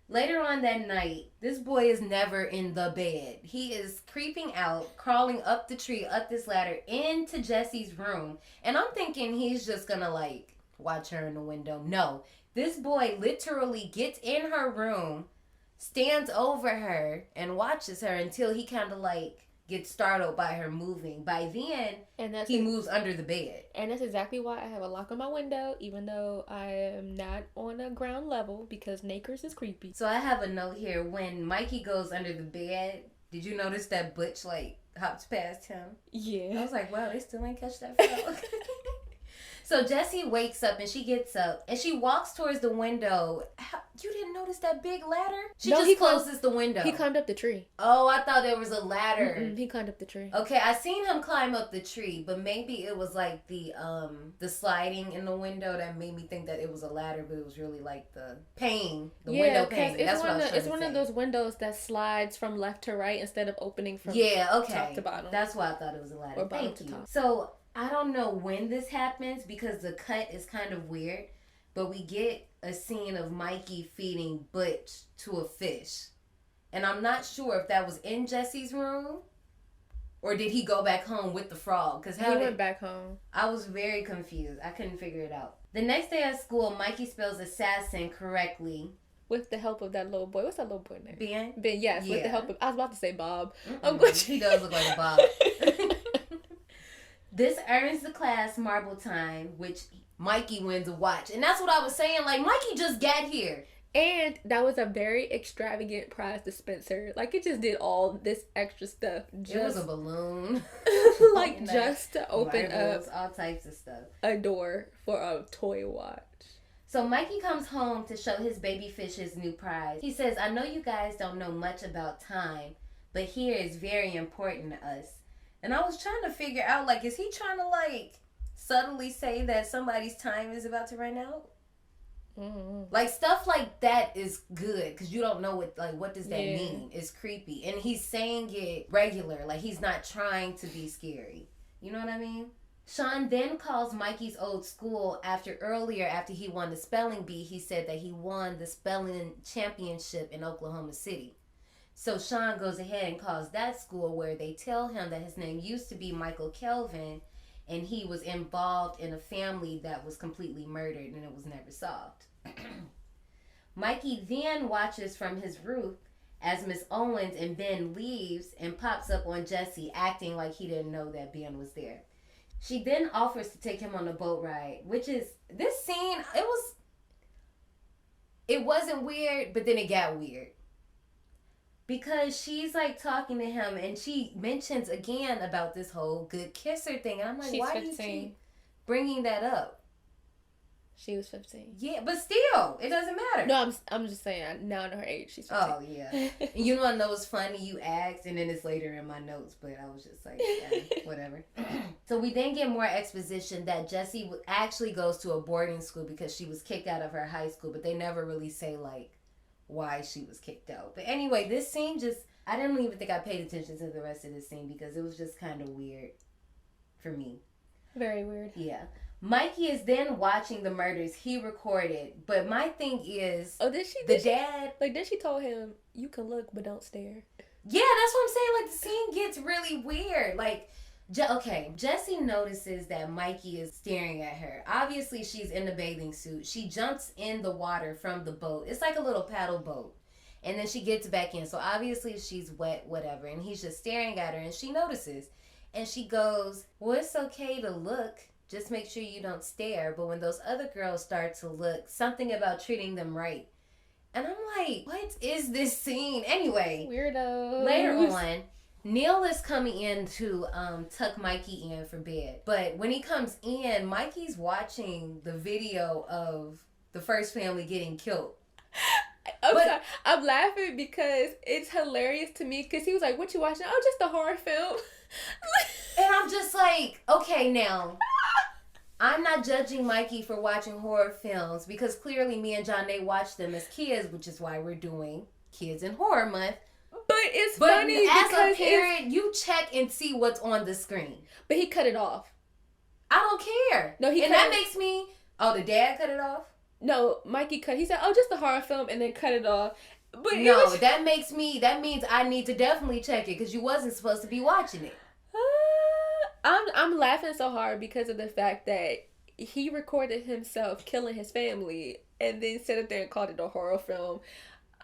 Later on that night, this boy is never in the bed. He is creeping out, crawling up the tree, up this ladder, into Jessie's room. And I'm thinking he's just gonna, like, watch her in the window. No. This boy literally gets in her room, stands over her, and watches her until he kind of, like, gets startled by her moving. By then, he moves under the bed. And that's exactly why I have a lock on my window, even though I am not on a ground level, because Nakers is creepy. So I have a note here. When Mikey goes under the bed, did you notice that Butch, like, hops past him? Yeah. I was like, wow, they still ain't catch that frog. So Jessie wakes up and she gets up and she walks towards the window. You didn't notice that big ladder? She closes the window. He climbed up the tree. Oh, I thought there was a ladder. He climbed up the tree. Okay, I seen him climb up the tree, but maybe it was like the sliding in the window that made me think that it was a ladder, but it was really like the pane, window pane. That's what I was trying to say. It's one of those windows that slides from left to right instead of opening from top to bottom. That's why I thought it was a ladder. Or bottom to top. So I don't know when this happens because the cut is kind of weird, but we get a scene of Mikey feeding Butch to a fish. And I'm not sure if that was in Jesse's room or did he go back home with the frog? Because he went back home. I was very confused. I couldn't figure it out. The next day at school, Mikey spells assassin correctly. With the help of that little boy. What's that little boy name? Ben? Ben, yes. Yeah. With the help of... I was about to say Bob. He does look like a Bob. This earns the class marble time, which Mikey wins a watch. And that's what I was saying. Like, Mikey just got here. And that was a very extravagant prize dispenser. Like, it just did all this extra stuff. It was a balloon. Like, just to open marbles, all types of stuff. A door for a toy watch. So Mikey comes home to show his baby fish his new prize. He says, I know you guys don't know much about time, but here is very important to us. And I was trying to figure out, like, is he trying to, like, subtly say that somebody's time is about to run out? Mm-hmm. Like, stuff like that is good, because you don't know what does that mean? It's creepy. And he's saying it regular, like, he's not trying to be scary. You know what I mean? Sean then calls Mikey's old school after he won the spelling bee. He said that he won the spelling championship in Oklahoma City. So Sean goes ahead and calls that school, where they tell him that his name used to be Michael Kelvin and he was involved in a family that was completely murdered and it was never solved. Mikey then watches from his roof as Miss Owens and Ben leaves and pops up on Jesse, acting like he didn't know that Ben was there. She then offers to take him on a boat ride, which is, this scene, it wasn't weird, but then it got weird. Because she's like talking to him and she mentions again about this whole good kisser thing. And I'm like, why do you keep bringing that up? She was 15. Yeah, but still, it doesn't matter. No, I'm just saying, now in her age, she's 15. Oh, yeah. You know, I know it's funny, you asked, and then it's later in my notes, but I was just like, yeah, whatever. So we then get more exposition that Jessie actually goes to a boarding school because she was kicked out of her high school, but they never really say, like, why she was kicked out. But anyway, this scene I didn't even think I paid attention to the rest of this scene because it was just kind of weird for me. Very weird. Yeah. Mikey is then watching the murders he recorded, but my thing is, then she told him, you can look but don't stare. Yeah, that's what I'm saying. Like, the scene gets really weird. Like, Jessie notices that Mikey is staring at her. Obviously, she's in the bathing suit. She jumps in the water from the boat. It's like a little paddle boat. And then she gets back in. So obviously she's wet, whatever. And he's just staring at her and she notices. And she goes, well, it's okay to look. Just make sure you don't stare. But when those other girls start to look, something about treating them right. And I'm like, what is this scene? Anyway. Weirdo. Later on, Neil is coming in to tuck Mikey in for bed. But when he comes in, Mikey's watching the video of the first family getting killed. Sorry. I'm laughing because it's hilarious to me because he was like, what you watching? Oh, just a horror film. And I'm just like, okay, now, I'm not judging Mikey for watching horror films because clearly me and John, they watched them as kids, which is why we're doing Kids in Horror Month. But it's funny as because a parent, you check and see what's on the screen. But he cut it off. I don't care. No, makes me. Oh, the dad cut it off. No, Mikey cut. He said, "Oh, just a horror film," and then cut it off. But that means I need to definitely check it because you wasn't supposed to be watching it. I'm laughing so hard because of the fact that he recorded himself killing his family and then sat up there and called it a horror film.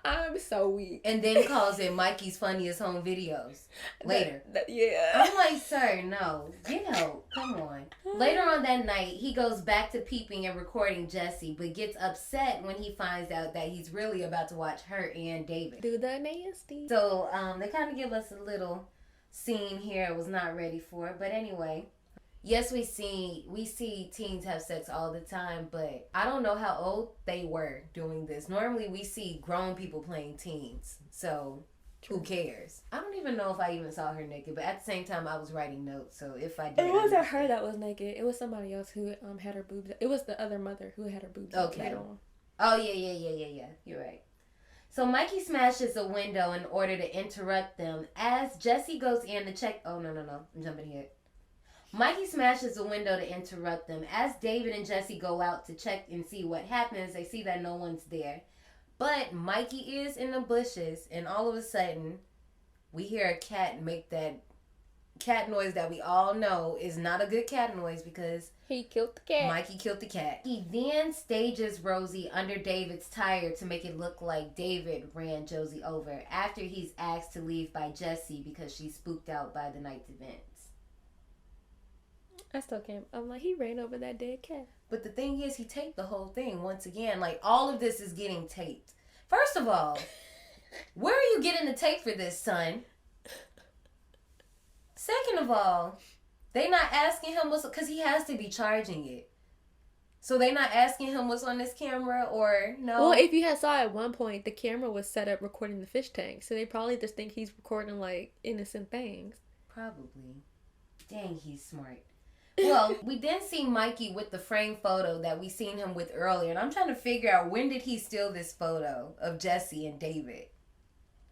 I'm so weak. And then calls it Mikey's funniest home videos later. Yeah. I'm like, sir, no. Get help. Come on. Later on that night, he goes back to peeping and recording Jessie, but gets upset when he finds out that he's really about to watch her and David do the nasty. So they kind of give us a little scene here I was not ready for. But anyway, yes, we see teens have sex all the time, but I don't know how old they were doing this. Normally we see grown people playing teens, so who cares? I don't even know if I even saw her naked, but at the same time I was writing notes, so if I did, it wasn't her that was naked. It was somebody else who had her boobs. It was the other mother who had her boobs. Okay. Later on. Oh yeah. You're right. So Mikey smashes a window in order to interrupt them as Jessie goes in to check. Oh, no. I'm jumping ahead. Mikey smashes a window to interrupt them. As David and Jessie go out to check and see what happens, they see that no one's there. But Mikey is in the bushes, and all of a sudden, we hear a cat make that cat noise that we all know is not a good cat noise because he killed the cat. Mikey killed the cat. He then stages Rosie under David's tire to make it look like David ran Josie over after he's asked to leave by Jessie because she's spooked out by the night's events. I still can't. I'm like, he ran over that dead cat. But the thing is, he taped the whole thing once again. Like, all of this is getting taped. First of all, where are you getting the tape for this, son? Second of all, they not asking him what's, because he has to be charging it. So they not asking him what's on this camera or no? Well, if you had saw at one point, the camera was set up recording the fish tank. So they probably just think he's recording like innocent things. Probably. Dang, he's smart. Well, we then see Mikey with the framed photo that we seen him with earlier. And I'm trying to figure out, when did he steal this photo of Jessie and David?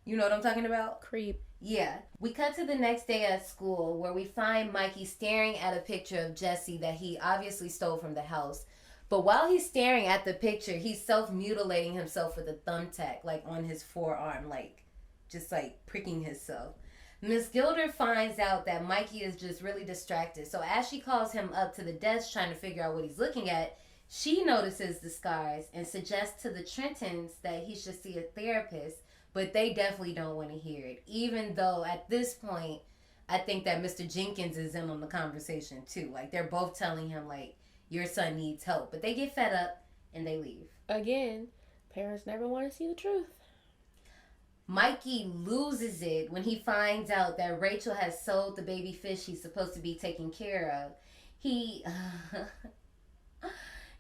You know what I'm talking about? Creep. Yeah. We cut to the next day at school where we find Mikey staring at a picture of Jessie that he obviously stole from the house. But while he's staring at the picture, he's self-mutilating himself with a thumbtack, like on his forearm, like just like pricking himself. Miss Gilder finds out that Mikey is just really distracted. So as she calls him up to the desk trying to figure out what he's looking at, she notices the scars and suggests to the Trentons that he should see a therapist. But they definitely don't want to hear it. Even though at this point, I think that Mr. Jenkins is in on the conversation too. Like, they're both telling him, like, your son needs help. But they get fed up and they leave. Again, parents never want to see the truth. Mikey loses it when he finds out that Rachel has sold the baby fish he's supposed to be taking care of.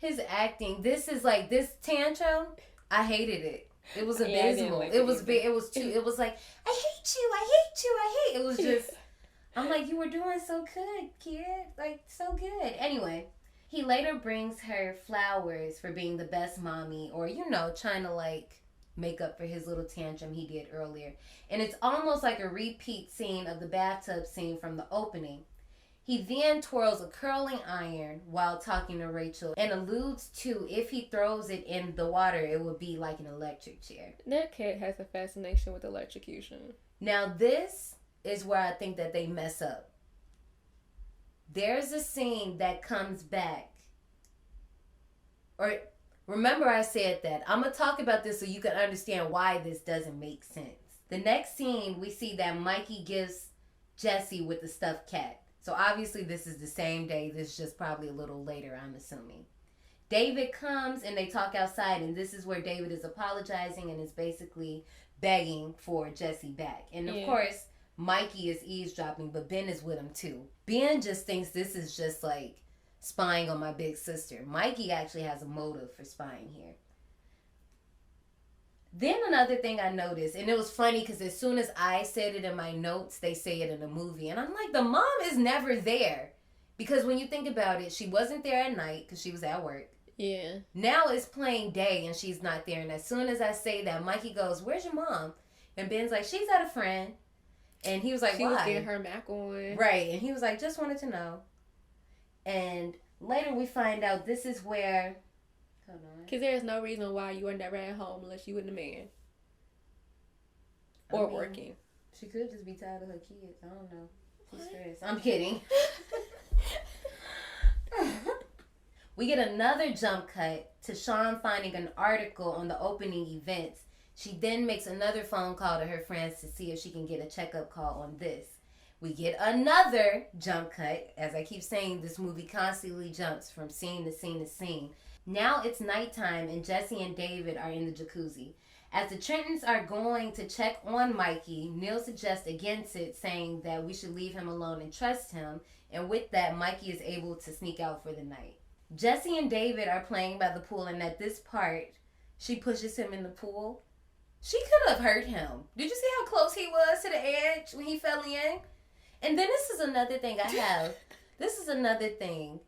His acting, this tantrum, I hated it. It was abysmal. It was like, I hate you. It was just, I'm like, you were doing so good, kid. Like, so good. Anyway, he later brings her flowers for being the best mommy, or, trying to, like, make up for his little tantrum he did earlier. And it's almost like a repeat scene of the bathtub scene from the opening. He then twirls a curling iron while talking to Rachel and alludes to if he throws it in the water, it would be like an electric chair. That cat has a fascination with electrocution. Now, this is where I think that they mess up. There's a scene that comes back. Or, remember I said that. I'm going to talk about this so you can understand why this doesn't make sense. The next scene, we see that Mikey gives Jessie with the stuffed cat. So obviously this is the same day. This is just probably a little later, I'm assuming. David comes and they talk outside, and this is where David is apologizing and is basically begging for Jessie back. And of course, Mikey is eavesdropping, but Ben is with him too. Ben just thinks this is just like spying on my big sister. Mikey actually has a motive for spying here. Then another thing I noticed, and it was funny because as soon as I said it in my notes, they say it in the movie. And I'm like, the mom is never there. Because when you think about it, she wasn't there at night because she was at work. Yeah. Now it's playing day and she's not there. And as soon as I say that, Mikey goes, where's your mom? And Ben's like, she's at a friend. And he was like, she why? Was getting her Mac on. Right. And he was like, just wanted to know. And later we find out this is where... Because there's no reason why you are never at home unless you with a man. Or working. She could just be tired of her kids. I don't know. She's stressed. I'm kidding. We get another jump cut to Sean finding an article on the opening events She then makes another phone call to her friends to see if she can get a checkup call on this. We get another jump cut. As I keep saying, this movie constantly jumps from scene to scene to scene. Now it's nighttime and Jesse and David are in the jacuzzi. As the Trentons are going to check on Mikey, Neil suggests against it, saying that we should leave him alone and trust him. And with that, Mikey is able to sneak out for the night. Jesse and David are playing by the pool, and at this part, she pushes him in the pool. She could have hurt him. Did you see how close he was to the edge when he fell in? And then this is another thing I have. This is another thing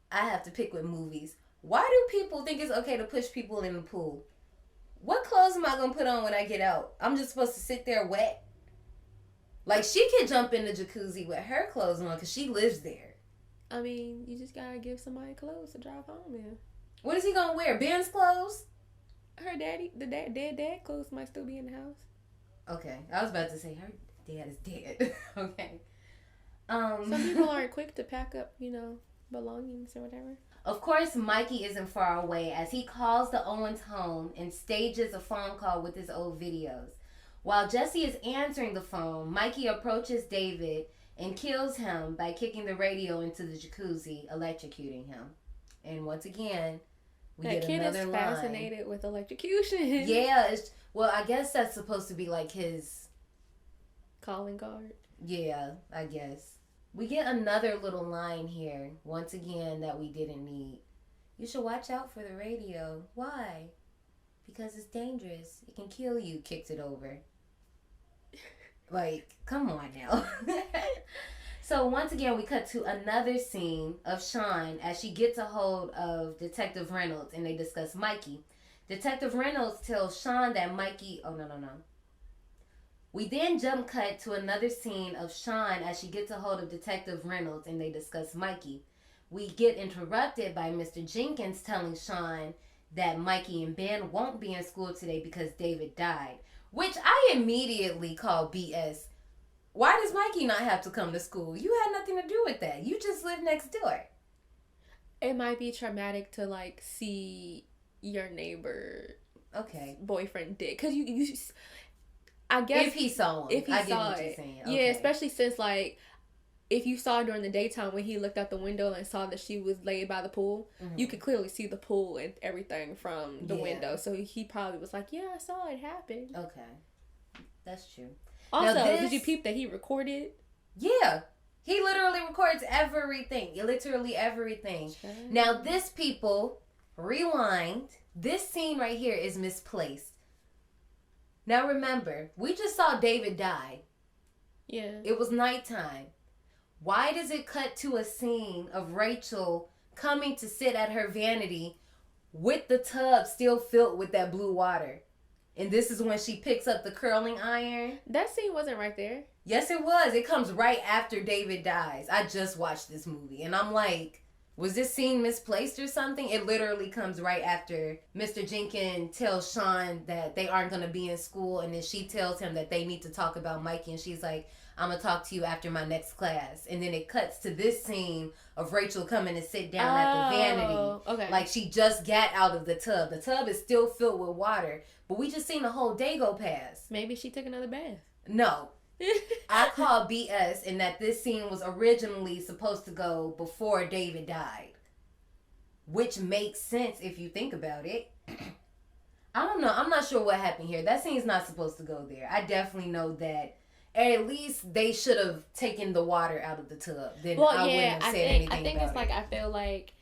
I have to pick with movies. Why do people think it's okay to push people in the pool? What clothes am I going to put on when I get out? I'm just supposed to sit there wet? Like, she could jump in the jacuzzi with her clothes on because she lives there. I mean, you just got to give somebody clothes to drive home in. What is he going to wear? Ben's clothes? Her daddy, dead dad clothes might still be in the house. Okay. I was about to say, her dad is dead. Okay. Some people aren't quick to pack up, belongings or whatever. Of course, Mikey isn't far away as he calls the Owens home and stages a phone call with his old videos. While Jesse is answering the phone, Mikey approaches David and kills him by kicking the radio into the jacuzzi, electrocuting him. And once again, we get another line. That kid is fascinated with electrocution. Yeah, well, I guess that's supposed to be like his calling card. Yeah, I guess. We get another little line here, once again, that we didn't need. You should watch out for the radio. Why? Because it's dangerous. It can kill you. Kicked it over. Like, come on now. So once again, we cut to another scene of Sean as she gets a hold of Detective Reynolds and they discuss Mikey. Detective Reynolds tells Sean that Mikey... Oh, no. We then jump cut to another scene of Sean as she gets a hold of Detective Reynolds and they discuss Mikey. We get interrupted by Mr. Jenkins telling Sean that Mikey and Ben won't be in school today because David died, which I immediately call BS. Why does Mikey not have to come to school? You had nothing to do with that. You just live next door. It might be traumatic to see your neighbor boyfriend dick. Because you I guess if he saw him, if he saw what it, you're saying. Yeah, especially since if you saw during the daytime when he looked out the window and saw that she was laid by the pool, you could clearly see the pool and everything from the window. So he probably was like, "Yeah, I saw it happen." Okay, that's true. Also, did you peep that he recorded? Yeah, he literally records everything. Literally everything. Sure. Now, this people rewind. This scene right here is misplaced. Now remember, we just saw David die. Yeah. It was nighttime. Why does it cut to a scene of Rachel coming to sit at her vanity with the tub still filled with that blue water? And this is when she picks up the curling iron. That scene wasn't right there. Yes, it was. It comes right after David dies. I just watched this movie and I'm like, was this scene misplaced or something? It literally comes right after Mr. Jenkins tells Sean that they aren't going to be in school. And then she tells him that they need to talk about Mikey. And she's like, I'm going to talk to you after my next class. And then it cuts to this scene of Rachel coming to sit down at the vanity. Okay. Like she just got out of the tub. The tub is still filled with water. But we just seen the whole day go past. Maybe she took another bath. No. I call BS in that this scene was originally supposed to go before David died. Which makes sense if you think about it. I don't know. I'm not sure what happened here. That scene's not supposed to go there. I definitely know that at least they should have taken the water out of the tub. Then I wouldn't have said anything I think about it's it. I feel like...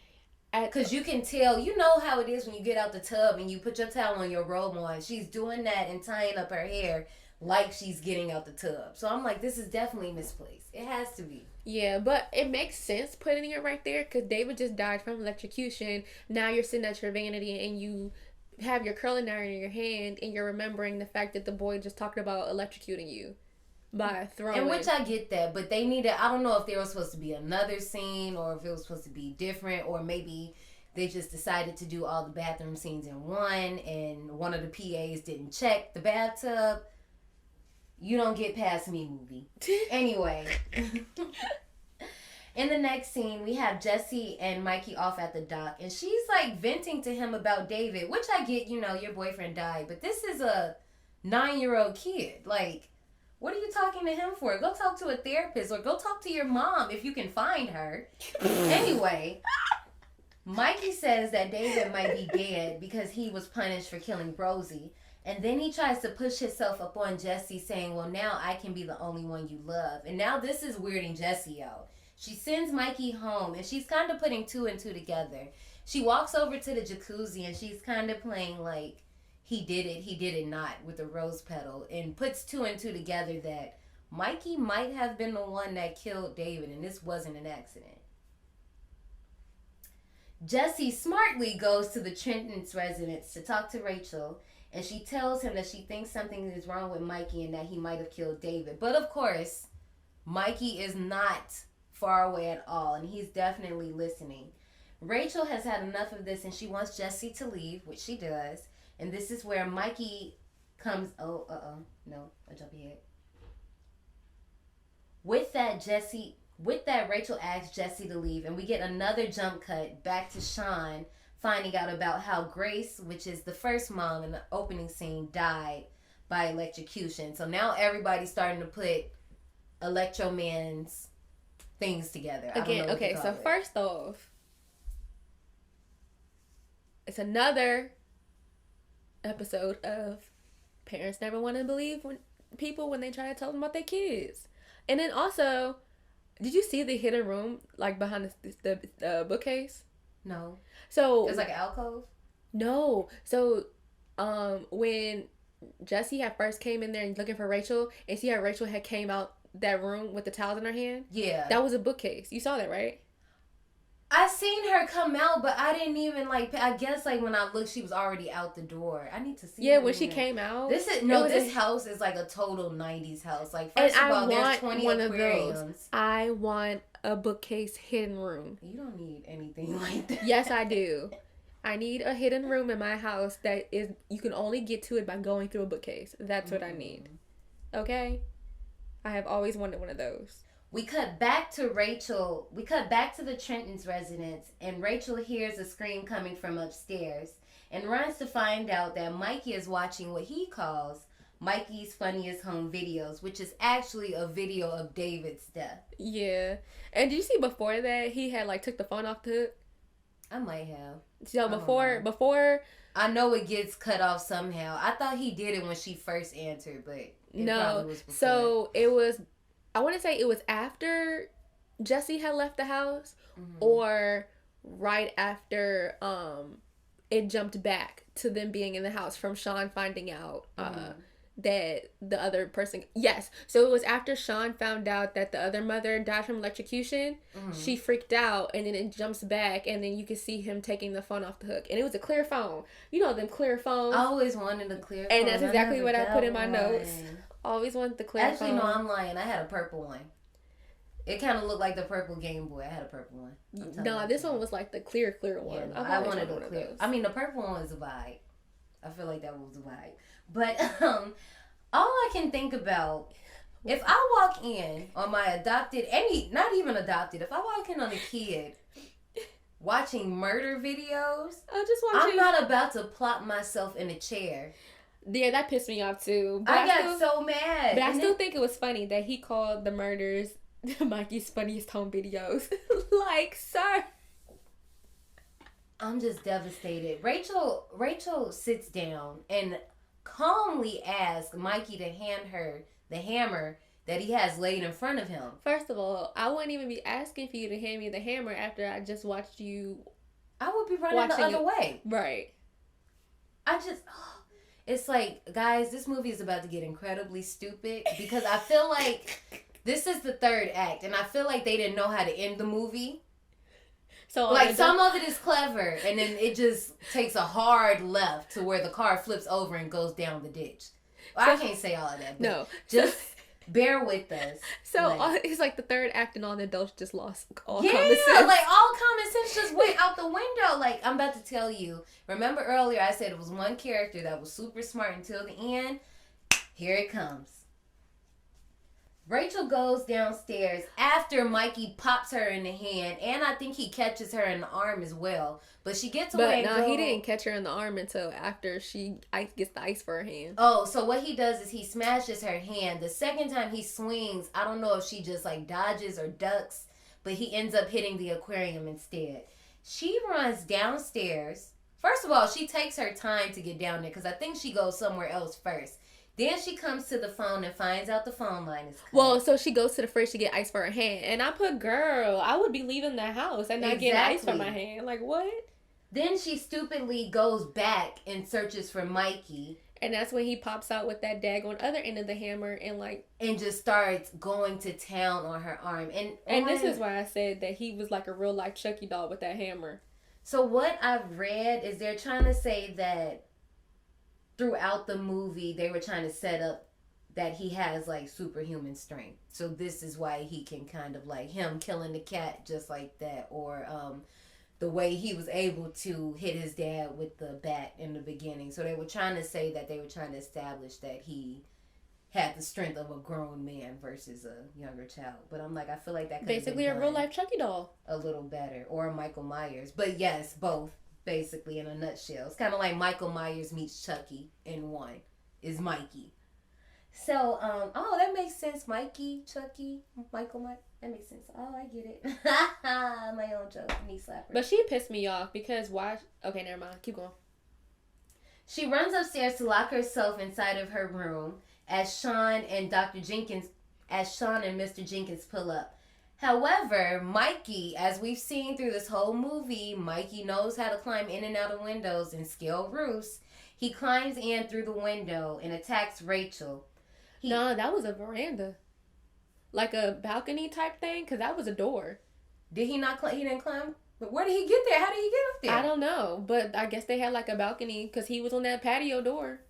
Because you can tell, you know how it is when you get out the tub and you put your towel on your robe on. She's doing that and tying up her hair like she's getting out the tub. So I'm like, this is definitely misplaced. It has to be. Yeah, but it makes sense putting it right there because David just died from electrocution. Now you're sitting at your vanity and you have your curling iron in your hand and you're remembering the fact that the boy just talked about electrocuting you by throwing. And which I get that, but they needed, I don't know if there was supposed to be another scene or if it was supposed to be different, or maybe they just decided to do all the bathroom scenes in one and one of the PAs didn't check the bathtub. You don't get past me, movie. Anyway. In the next scene, we have Jesse and Mikey off at the dock. And she's like venting to him about David, which I get, you know, your boyfriend died. But this is a 9-year-old kid. Like, what are you talking to him for? Go talk to a therapist or go talk to your mom if you can find her. Anyway, Mikey says that David might be dead because he was punished for killing Rosie. And then he tries to push himself up on Jesse, saying, well, now I can be the only one you love. And now this is weirding Jesse out. She sends Mikey home, and she's kind of putting 2 and 2 together. She walks over to the jacuzzi, and she's kind of playing like he did it not with the rose petal, and puts 2 and 2 together that Mikey might have been the one that killed David, and this wasn't an accident. Jesse smartly goes to the Trenton's residence to talk to Rachel, and she tells him that she thinks something is wrong with Mikey and that he might have killed David. But of course, Mikey is not far away at all, and he's definitely listening. Rachel has had enough of this, and she wants Jesse to leave, which she does. And this is where Mikey comes... No, I jumped ahead. With that, Rachel asks Jesse to leave, and we get another jump cut back to Sean finding out about how Grace, which is the first mom in the opening scene, died by electrocution. So now everybody's starting to put Electro Man's things together. Again, okay, so first off, it's another episode of parents never want to believe when they try to tell them about their kids. And then also, did you see the hidden room like behind the bookcase? No. So it's like an alcove? No. So when Jesse had first came in there and looking for Rachel, and see how Rachel had came out that room with the towels in her hand? Yeah. That was a bookcase. You saw that, right? I seen her come out, but I didn't even I guess when I looked, she was already out the door. I need to see. Yeah, when she came out. This house is like a total 90s house. Like, first of all, there's 20 aquariums. I want a bookcase hidden room. You don't need anything like that. Yes, I do. I need a hidden room in my house that is you can only get to it by going through a bookcase. That's what I need. Okay? I have always wanted one of those. We cut back to Rachel. We cut back to the Trenton's residence, and Rachel hears a scream coming from upstairs and runs to find out that Mikey is watching what he calls Mikey's Funniest Home Videos, which is actually a video of David's death. Yeah. And did you see before that he had took the phone off the hook? I might have. So before I know it gets cut off somehow. I thought he did it when she first answered, but it probably was before. So it was, I want to say it was after Jesse had left the house, or right after it jumped back to them being in the house from Sean finding out that the other person... Yes. So it was after Sean found out that the other mother died from electrocution. She freaked out, and then it jumps back, and then you can see him taking the phone off the hook. And it was a clear phone. You know them clear phones. I always wanted a clear phone. And that's exactly what I put in my notes. Always wanted the clear phone. Actually, no, I'm lying. I had a purple one. It kind of looked like the purple Game Boy. I had a purple one. No, this one was like the clear one. Yeah, I wanted a clear. I mean, the purple one was a vibe. I feel like that was a vibe. But all I can think about, if I walk in on my adopted, not even adopted, if I walk in on a kid watching murder videos, I'm not about to plop myself in a chair. Yeah, that pissed me off too. But I got so mad. But I still think it was funny that he called the murders Mikey's Funniest Home Videos. Like, sir. I'm just devastated. Rachel sits down and calmly asks Mikey to hand her the hammer that he has laid in front of him. First of all, I wouldn't even be asking for you to hand me the hammer after I just watched you. I would be running the other way. Right. It's like, guys, this movie is about to get incredibly stupid because I feel like this is the third act, and I feel like they didn't know how to end the movie. So some of it is clever, and then it just takes a hard left to where the car flips over and goes down the ditch. Well, I can't say all of that. But no, just bear with us. So it's like the third act, and all the adults just lost all common sense. Yeah, all common sense just went out the window. Like, I'm about to tell you. Remember earlier I said it was one character that was super smart until the end? Here it comes. Rachel goes downstairs after Mikey pops her in the hand, and I think he catches her in the arm as well. But she gets away. But no, he didn't catch her in the arm until after she gets the ice for her hand. Oh, so what he does is he smashes her hand. The second time he swings, I don't know if she just like dodges or ducks, but he ends up hitting the aquarium instead. She runs downstairs. First of all, she takes her time to get down there because I think she goes somewhere else first. Then she comes to the phone and finds out the phone line is cut. Well, so she goes to the fridge to get ice for her hand. And I put, girl, I would be leaving the house and not getting ice for my hand. Like, what? Then she stupidly goes back and searches for Mikey. And that's when he pops out with that daggone other end of the hammer and just starts going to town on her arm. And this is why I said that he was like a real life Chucky doll with that hammer. So what I've read is they're trying to say that throughout the movie, they were trying to set up that he has like superhuman strength. So this is why he can kind of like him killing the cat just like that, or the way he was able to hit his dad with the bat in the beginning. So they were trying to say that they were trying to establish that he had the strength of a grown man versus a younger child. But I'm like, I feel like that could basically a real life Chucky doll. A little better, or a Michael Myers. But yes, both. Basically, in a nutshell, it's kind of like Michael Myers meets Chucky in one is Mikey. So, that makes sense. Mikey, Chucky, Michael Myers. That makes sense. Oh, I get it. My own joke, knee slapper. But she pissed me off because why? Okay, never mind. Keep going. She runs upstairs to lock herself inside of her room as Sean and Mr. Jenkins pull up. However, Mikey, as we've seen through this whole movie, Mikey knows how to climb in and out of windows and scale roofs. He climbs in through the window and attacks Rachel. No, that was a veranda. Like a balcony type thing, because that was a door. Did he not climb? He didn't climb? But where did he get there? How did he get up there? I don't know, but I guess they had like a balcony because he was on that patio door.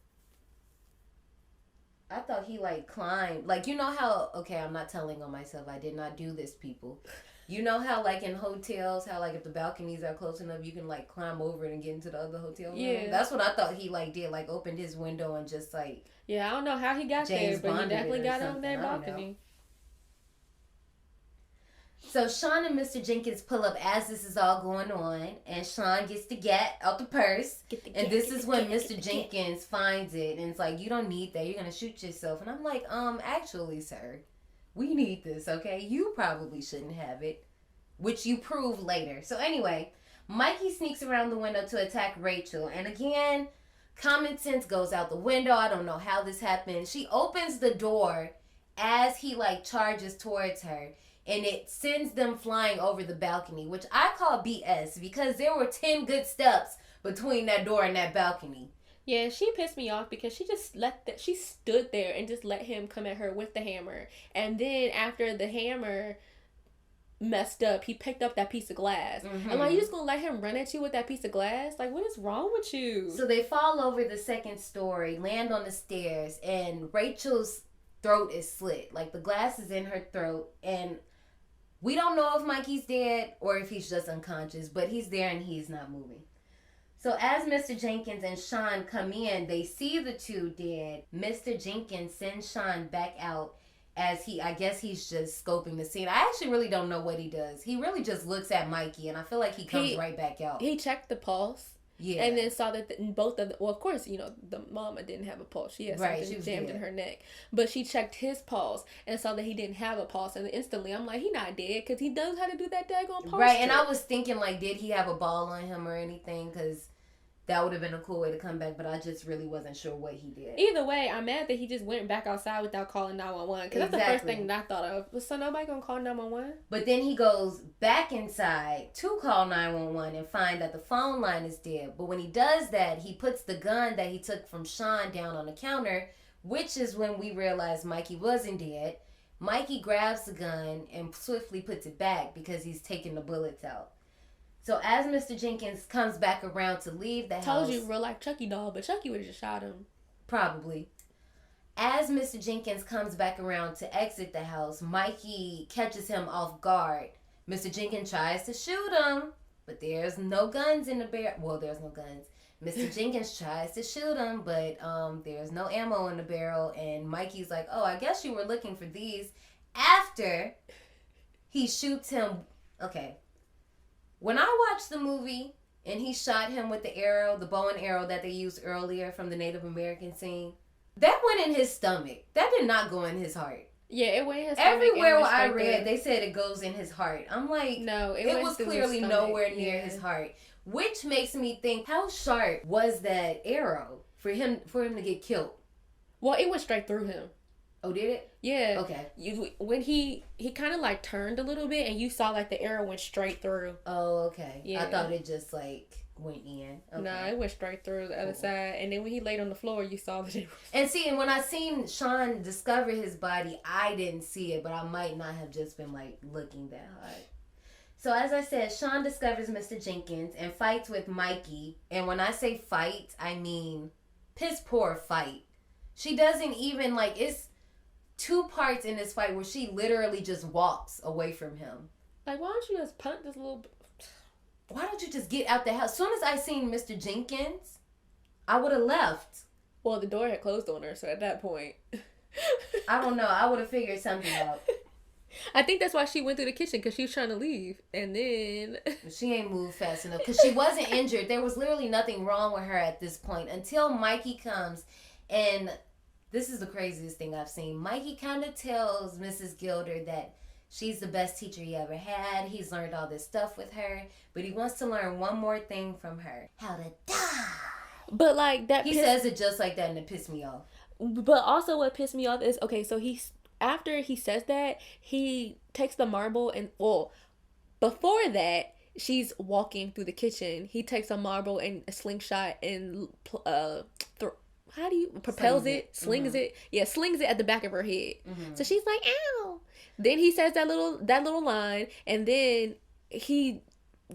I thought he like climbed, like, you know how, okay, I'm not telling on myself, I did not do this, people. You know how like in hotels, how like if the balconies are close enough, you can like climb over it and get into the other hotel room? Yeah. That's what I thought he like did, like opened his window and just like... Yeah, I don't know how he got James there, but he Bonded definitely got on that balcony. So Sean and Mr. Jenkins pull up as this is all going on, and Sean gets the gat out the purse. And this is when Mr. Jenkins finds it, and it's like, you don't need that, you're gonna shoot yourself. And I'm like, actually, sir, we need this, okay? You probably shouldn't have it, which you prove later. So anyway, Mikey sneaks around the window to attack Rachel, and again, common sense goes out the window. I don't know how this happened. She opens the door as he like charges towards her, and it sends them flying over the balcony, which I call BS because there were 10 good steps between that door and that balcony. Yeah, she pissed me off because she just she stood there and just let him come at her with the hammer. And then after the hammer messed up, he picked up that piece of glass. Mm-hmm. I'm like, you just gonna let him run at you with that piece of glass? Like, what is wrong with you? So they fall over the second story, land on the stairs, and Rachel's throat is slit. Like, the glass is in her throat, and we don't know if Mikey's dead or if he's just unconscious, but he's there and he's not moving. So as Mr. Jenkins and Sean come in, they see the two dead. Mr. Jenkins sends Sean back out as I guess he's just scoping the scene. I actually really don't know what he does. He really just looks at Mikey, and I feel like he comes right back out. He checked the pulse. Yeah. And then saw that both of of course, you know, the mama didn't have a pulse. She had something jammed in her neck. But she checked his pulse and saw that he didn't have a pulse. And instantly, I'm like, he not dead because he knows how to do that daggone pulse. Right, and I was thinking, like, did he have a ball on him or anything? Because that would have been a cool way to come back, but I just really wasn't sure what he did. Either way, I'm mad that he just went back outside without calling 911. Because that's the first thing that I thought of. So nobody going to call 911? But then he goes back inside to call 911 and find that the phone line is dead. But when he does that, he puts the gun that he took from Sean down on the counter, which is when we realize Mikey wasn't dead. Mikey grabs the gun and swiftly puts it back because he's taking the bullets out. So as Mr. Jenkins comes back around to leave the house... Told you, real life Chucky doll, but Chucky would have just shot him. Probably. As Mr. Jenkins comes back around to exit the house, Mikey catches him off guard. Mr. Jenkins tries to shoot him, but there's no guns in the barrel. Well, there's no guns. Mr. Jenkins tries to shoot him, but there's no ammo in the barrel. And Mikey's like, oh, I guess you were looking for these. after he shoots him. Okay. When I watched the movie and he shot him with the arrow, the bow and arrow that they used earlier from the Native American scene, that went in his stomach. That did not go in his heart. Yeah, it went in his stomach. Everywhere where I read, they said it goes in his heart. I'm like, no, it was clearly nowhere near his heart. Which makes me think, how sharp was that arrow for him to get killed? Well, it went straight through him. Oh, did it? Yeah. Okay. When he kind of like turned a little bit, and you saw like the arrow went straight through. Oh, okay. Yeah. I thought it just like went in. Okay. No, it went straight through the other side, and then when he laid on the floor, you saw that it was. And when I seen Sean discover his body, I didn't see it, but I might not have just been like looking that hard. So as I said, Sean discovers Mr. Jenkins and fights with Mikey. And when I say fight, I mean piss poor fight. She doesn't even it's 2 parts in this fight where she literally just walks away from him. Like, why don't you just punt this little... Why don't you just get out the house? As soon as I seen Mr. Jenkins, I would have left. Well, the door had closed on her, so at that point... I don't know. I would have figured something out. I think that's why she went through the kitchen, because she was trying to leave. And then... She ain't moved fast enough, because she wasn't injured. There was literally nothing wrong with her at this point until Mikey comes. And this is the craziest thing I've seen. Mikey kind of tells Mrs. Gilder that she's the best teacher he ever had. He's learned all this stuff with her. But he wants to learn one more thing from her. How to die. But like that... He says it just like that, and it pissed me off. But also what pissed me off is... Okay, so after he says that, he takes the marble and... Well, before that, she's walking through the kitchen. He takes a marble and a slingshot and... how do you... Propels it? Slings mm-hmm. it? Yeah, slings it at the back of her head. Mm-hmm. So she's like, ow! Then he says that little line, and then he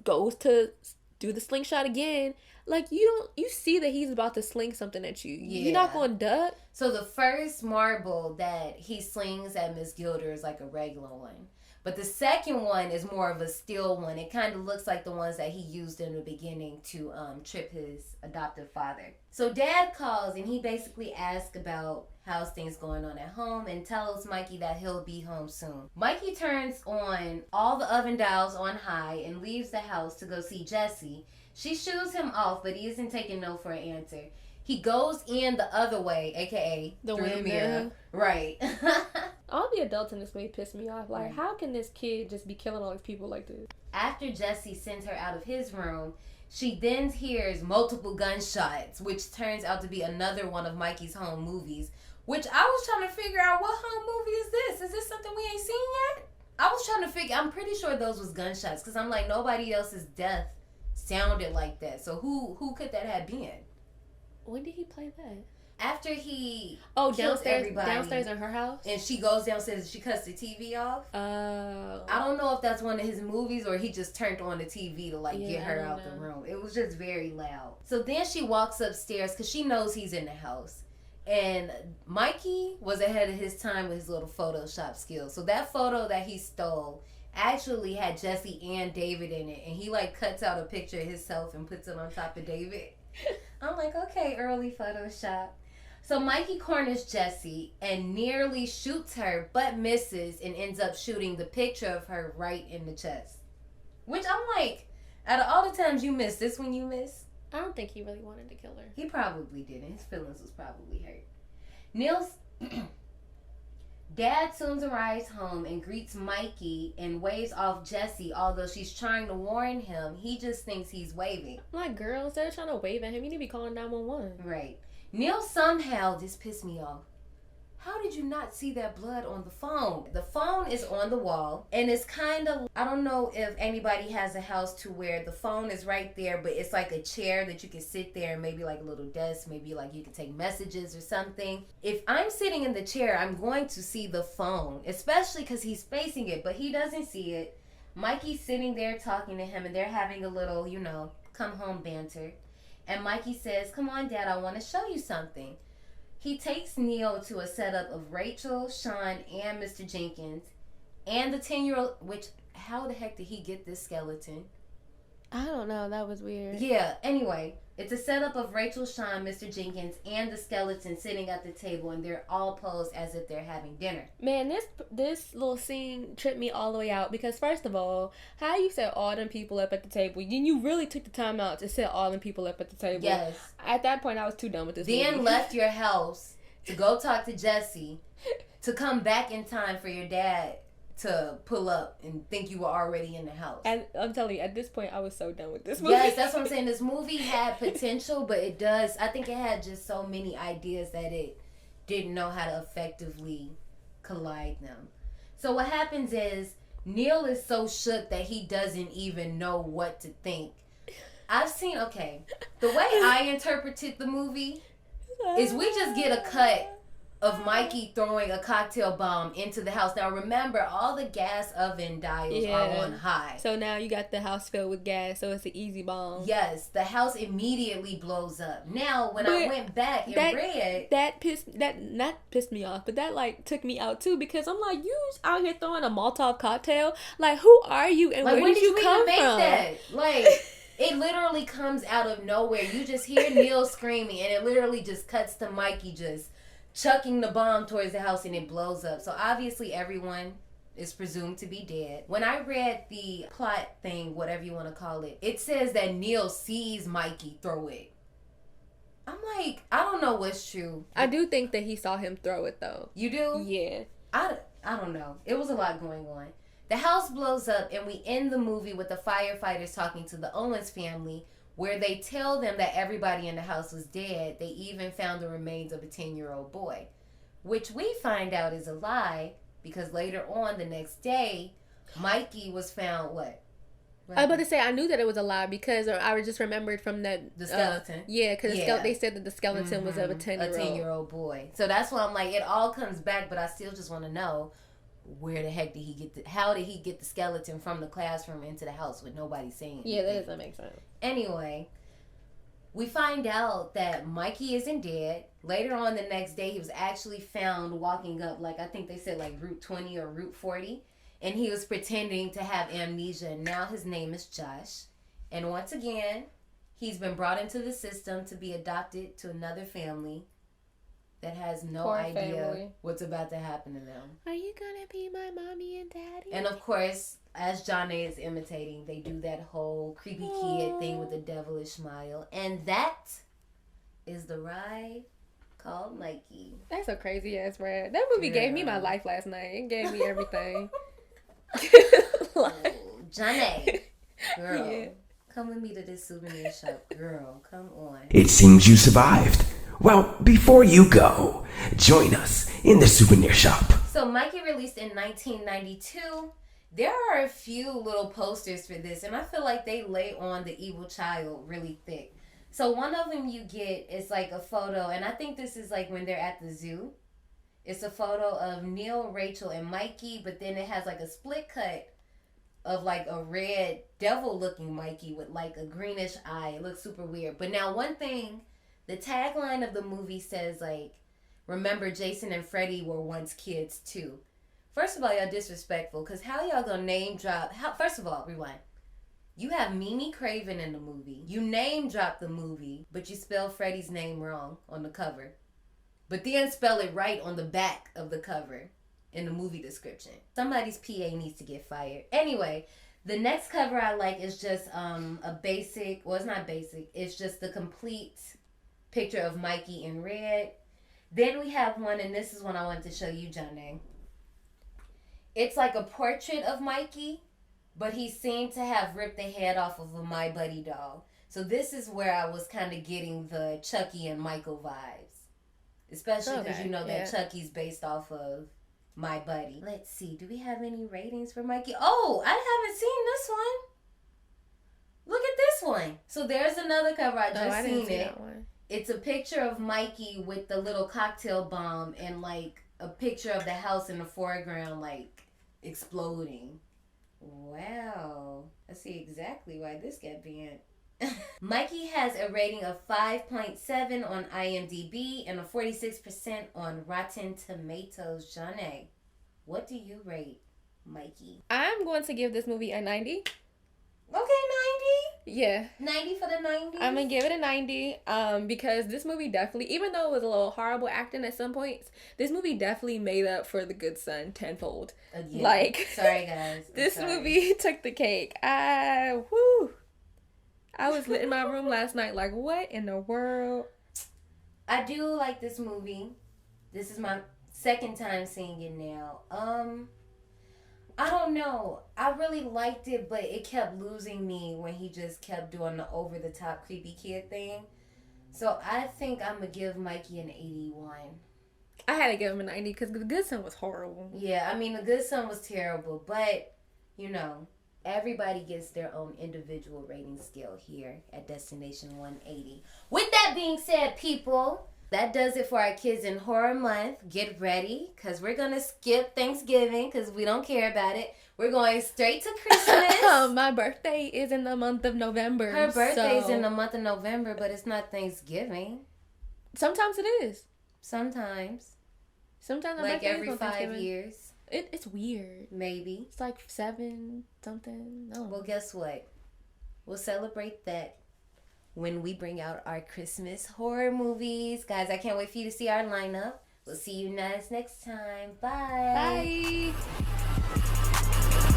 goes to do the slingshot again. Like, you see that he's about to sling something at you. Yeah. You're not going to duck. So the first marble that he slings at Miss Gilder is like a regular one. But the second one is more of a steel one. It kind of looks like the ones that he used in the beginning to trip his adoptive father. So Dad calls and he basically asks about how's things going on at home and tells Mikey that he'll be home soon. Mikey turns on all the oven dials on high and leaves the house to go see Jessie. She shoos him off, but he isn't taking no for an answer. He goes in the other way, aka the through window. the mirror. Right. All the adults in this movie piss me off. Like, how can this kid just be killing all these people like this? After Jessie sends her out of his room, she then hears multiple gunshots, which turns out to be another one of Mikey's home movies, which I was trying to figure out, what home movie is this? Is this something we ain't seen yet? I was trying to figure, I'm pretty sure those was gunshots, because I'm like, nobody else's death sounded like that. So who could that have been? When did he play that? After he downstairs in her house, and she goes downstairs and she cuts the TV off. I don't know if that's one of his movies or he just turned on the TV to get her out the room. It was just very loud. So then she walks upstairs because she knows he's in the house. And Mikey was ahead of his time with his little Photoshop skills. So that photo that he stole actually had Jessie and David in it, and he cuts out a picture of himself and puts it on top of David. I'm like, okay, early Photoshop. So Mikey corners Jessie and nearly shoots her, but misses and ends up shooting the picture of her right in the chest. Which I'm like, out of all the times you missed, this one you missed? I don't think he really wanted to kill her. He probably didn't. His feelings was probably hurt. Neil's Dad soon arrives home and greets Mikey and waves off Jessie, although she's trying to warn him. He just thinks he's waving. I'm like, girl, instead of trying to wave at him, you need to be calling 911. Right. Neil somehow, this pissed me off. How did you not see that blood on the phone? The phone is on the wall, and it's kind of, I don't know if anybody has a house to where the phone is right there, but it's like a chair that you can sit there and maybe like a little desk, maybe like you can take messages or something. If I'm sitting in the chair, I'm going to see the phone, especially because he's facing it, but he doesn't see it. Mikey's sitting there talking to him, and they're having a little, come home banter. And Mikey says, come on, Dad, I want to show you something. He takes Neil to a setup of Rachel, Sean, and Mr. Jenkins, and the 10-year-old, which, how the heck did he get this skeleton? I don't know. That was weird. Yeah, anyway, it's a setup of Rachel, Sean, Mr. Jenkins, and the skeleton sitting at the table, and they're all posed as if they're having dinner. Man, this little scene tripped me all the way out because, first of all, how you set all them people up at the table? You really took the time out to set all them people up at the table. Yes. At that point, I was too done with this Then movie. left your house to go talk to Jesse to come back in time for your dad to pull up and think you were already in the house. And I'm telling you, at this point, I was so done with this movie. Yes, that's what I'm saying. This movie had potential, but I think it had just so many ideas that it didn't know how to effectively collide them. So what happens is Neil is so shook that he doesn't even know what to think. The way I interpreted the movie is we just get a cut of Mikey throwing a cocktail bomb into the house. Now remember, all the gas oven dials are on high. So now you got the house filled with gas, so it's an easy bomb. Yes, the house immediately blows up. Now, when I went back and read... That pissed me off, but that, like, took me out, too, because I'm like, you out here throwing a Molotov cocktail? Like, who are you and where did you come from? That? Like... It literally comes out of nowhere. You just hear Neil screaming, and it literally just cuts to Mikey just chucking the bomb towards the house, and it blows up. So obviously everyone is presumed to be dead. When I read the plot thing, whatever you want to call it, it says that Neil sees Mikey throw it. I'm like, I don't know what's true. I do think that he saw him throw it, though. You do? Yeah. I don't know. It was a lot going on. The house blows up, and we end the movie with the firefighters talking to the Owens family, where they tell them that everybody in the house was dead. They even found the remains of a 10-year-old boy, which we find out is a lie, because later on the next day, Mikey was found what? I was about to say, I knew that it was a lie because I just remembered from the skeleton. Because they said that the skeleton was of a 10-year-old. A 10-year-old boy. So that's why I'm like, it all comes back, but I still just want to know, where the heck did he get how did he get the skeleton from the classroom into the house with nobody saying anything? Yeah, that doesn't make sense. Anyway, we find out that Mikey isn't dead. Later on the next day, he was actually found walking up, like, I think they said like Route 20 or Route 40. And he was pretending to have amnesia. And now his name is Josh. And once again, he's been brought into the system to be adopted to another family that has no idea what's about to happen to them. Are you gonna be my mommy and daddy? And of course, as John A is imitating, they do that whole creepy kid thing with the devilish smile. And that is the ride called Mikey. That's a crazy ass ride. That movie gave me my life last night. It gave me everything. John A. Girl, come with me to this souvenir shop. Girl, come on. It seems you survived. Well, before you go, join us in the souvenir shop. So Mikey released in 1992. There are a few little posters for this, and I feel like they lay on the evil child really thick. So one of them you get is like a photo, and I think this is like when they're at the zoo. It's a photo of Neil, Rachel, and Mikey, but then it has like a split cut of like a red devil-looking Mikey with like a greenish eye. It looks super weird. But now one thing... The tagline of the movie says, like, remember Jason and Freddy were once kids, too. First of all, y'all disrespectful, because how y'all gonna name drop... First of all, rewind. You have Mimi Craven in the movie. You name drop the movie, but you spell Freddy's name wrong on the cover. But then spell it right on the back of the cover in the movie description. Somebody's PA needs to get fired. Anyway... The next cover I like is just a basic... Well, it's not basic. It's just the complete... picture of Mikey in red. Then we have one, and this is one I wanted to show you, Johnny. It's like a portrait of Mikey, but he seemed to have ripped the head off of a My Buddy doll. So this is where I was kind of getting the Chucky and Michael vibes. Especially because you know that Chucky's based off of My Buddy. Let's see, do we have any ratings for Mikey? Oh, I haven't seen this one. Look at this one. So there's another cover. I just seen it. That one. It's a picture of Mikey with the little cocktail bomb and, like, a picture of the house in the foreground, like, exploding. Wow. I see exactly why this got banned. Mikey has a rating of 5.7 on IMDb and a 46% on Rotten Tomatoes. Johnny, what do you rate Mikey? I'm going to give this movie a 90. Okay, 90? Yeah. 90 for the 90s? I'm gonna give it a 90 because this movie definitely, even though it was a little horrible acting at some points, this movie definitely made up for The Good Son tenfold. Yeah. Like, sorry guys. This movie took the cake. I was lit in my room last night like, what in the world? I do like this movie. This is my second time seeing it now. I don't know. I really liked it, but it kept losing me when he just kept doing the over-the-top creepy kid thing. So I think I'm going to give Mikey an 81. I had to give him a 90 because The Good Son was horrible. Yeah, I mean, The Good Son was terrible, but, you know, everybody gets their own individual rating scale here at Destination 180. With that being said, people, that does it for our Kids in Horror Month. Get ready, because we're going to skip Thanksgiving, because we don't care about it. We're going straight to Christmas. My birthday is in the month of November. Her birthday's in the month of November, but it's not Thanksgiving. Sometimes it is. Sometimes. Sometimes like every 5 years. It's weird. Maybe. It's like 7 something. No. Well, guess what? We'll celebrate that when we bring out our Christmas horror movies. Guys, I can't wait for you to see our lineup. We'll see you guys next time. Bye. Bye.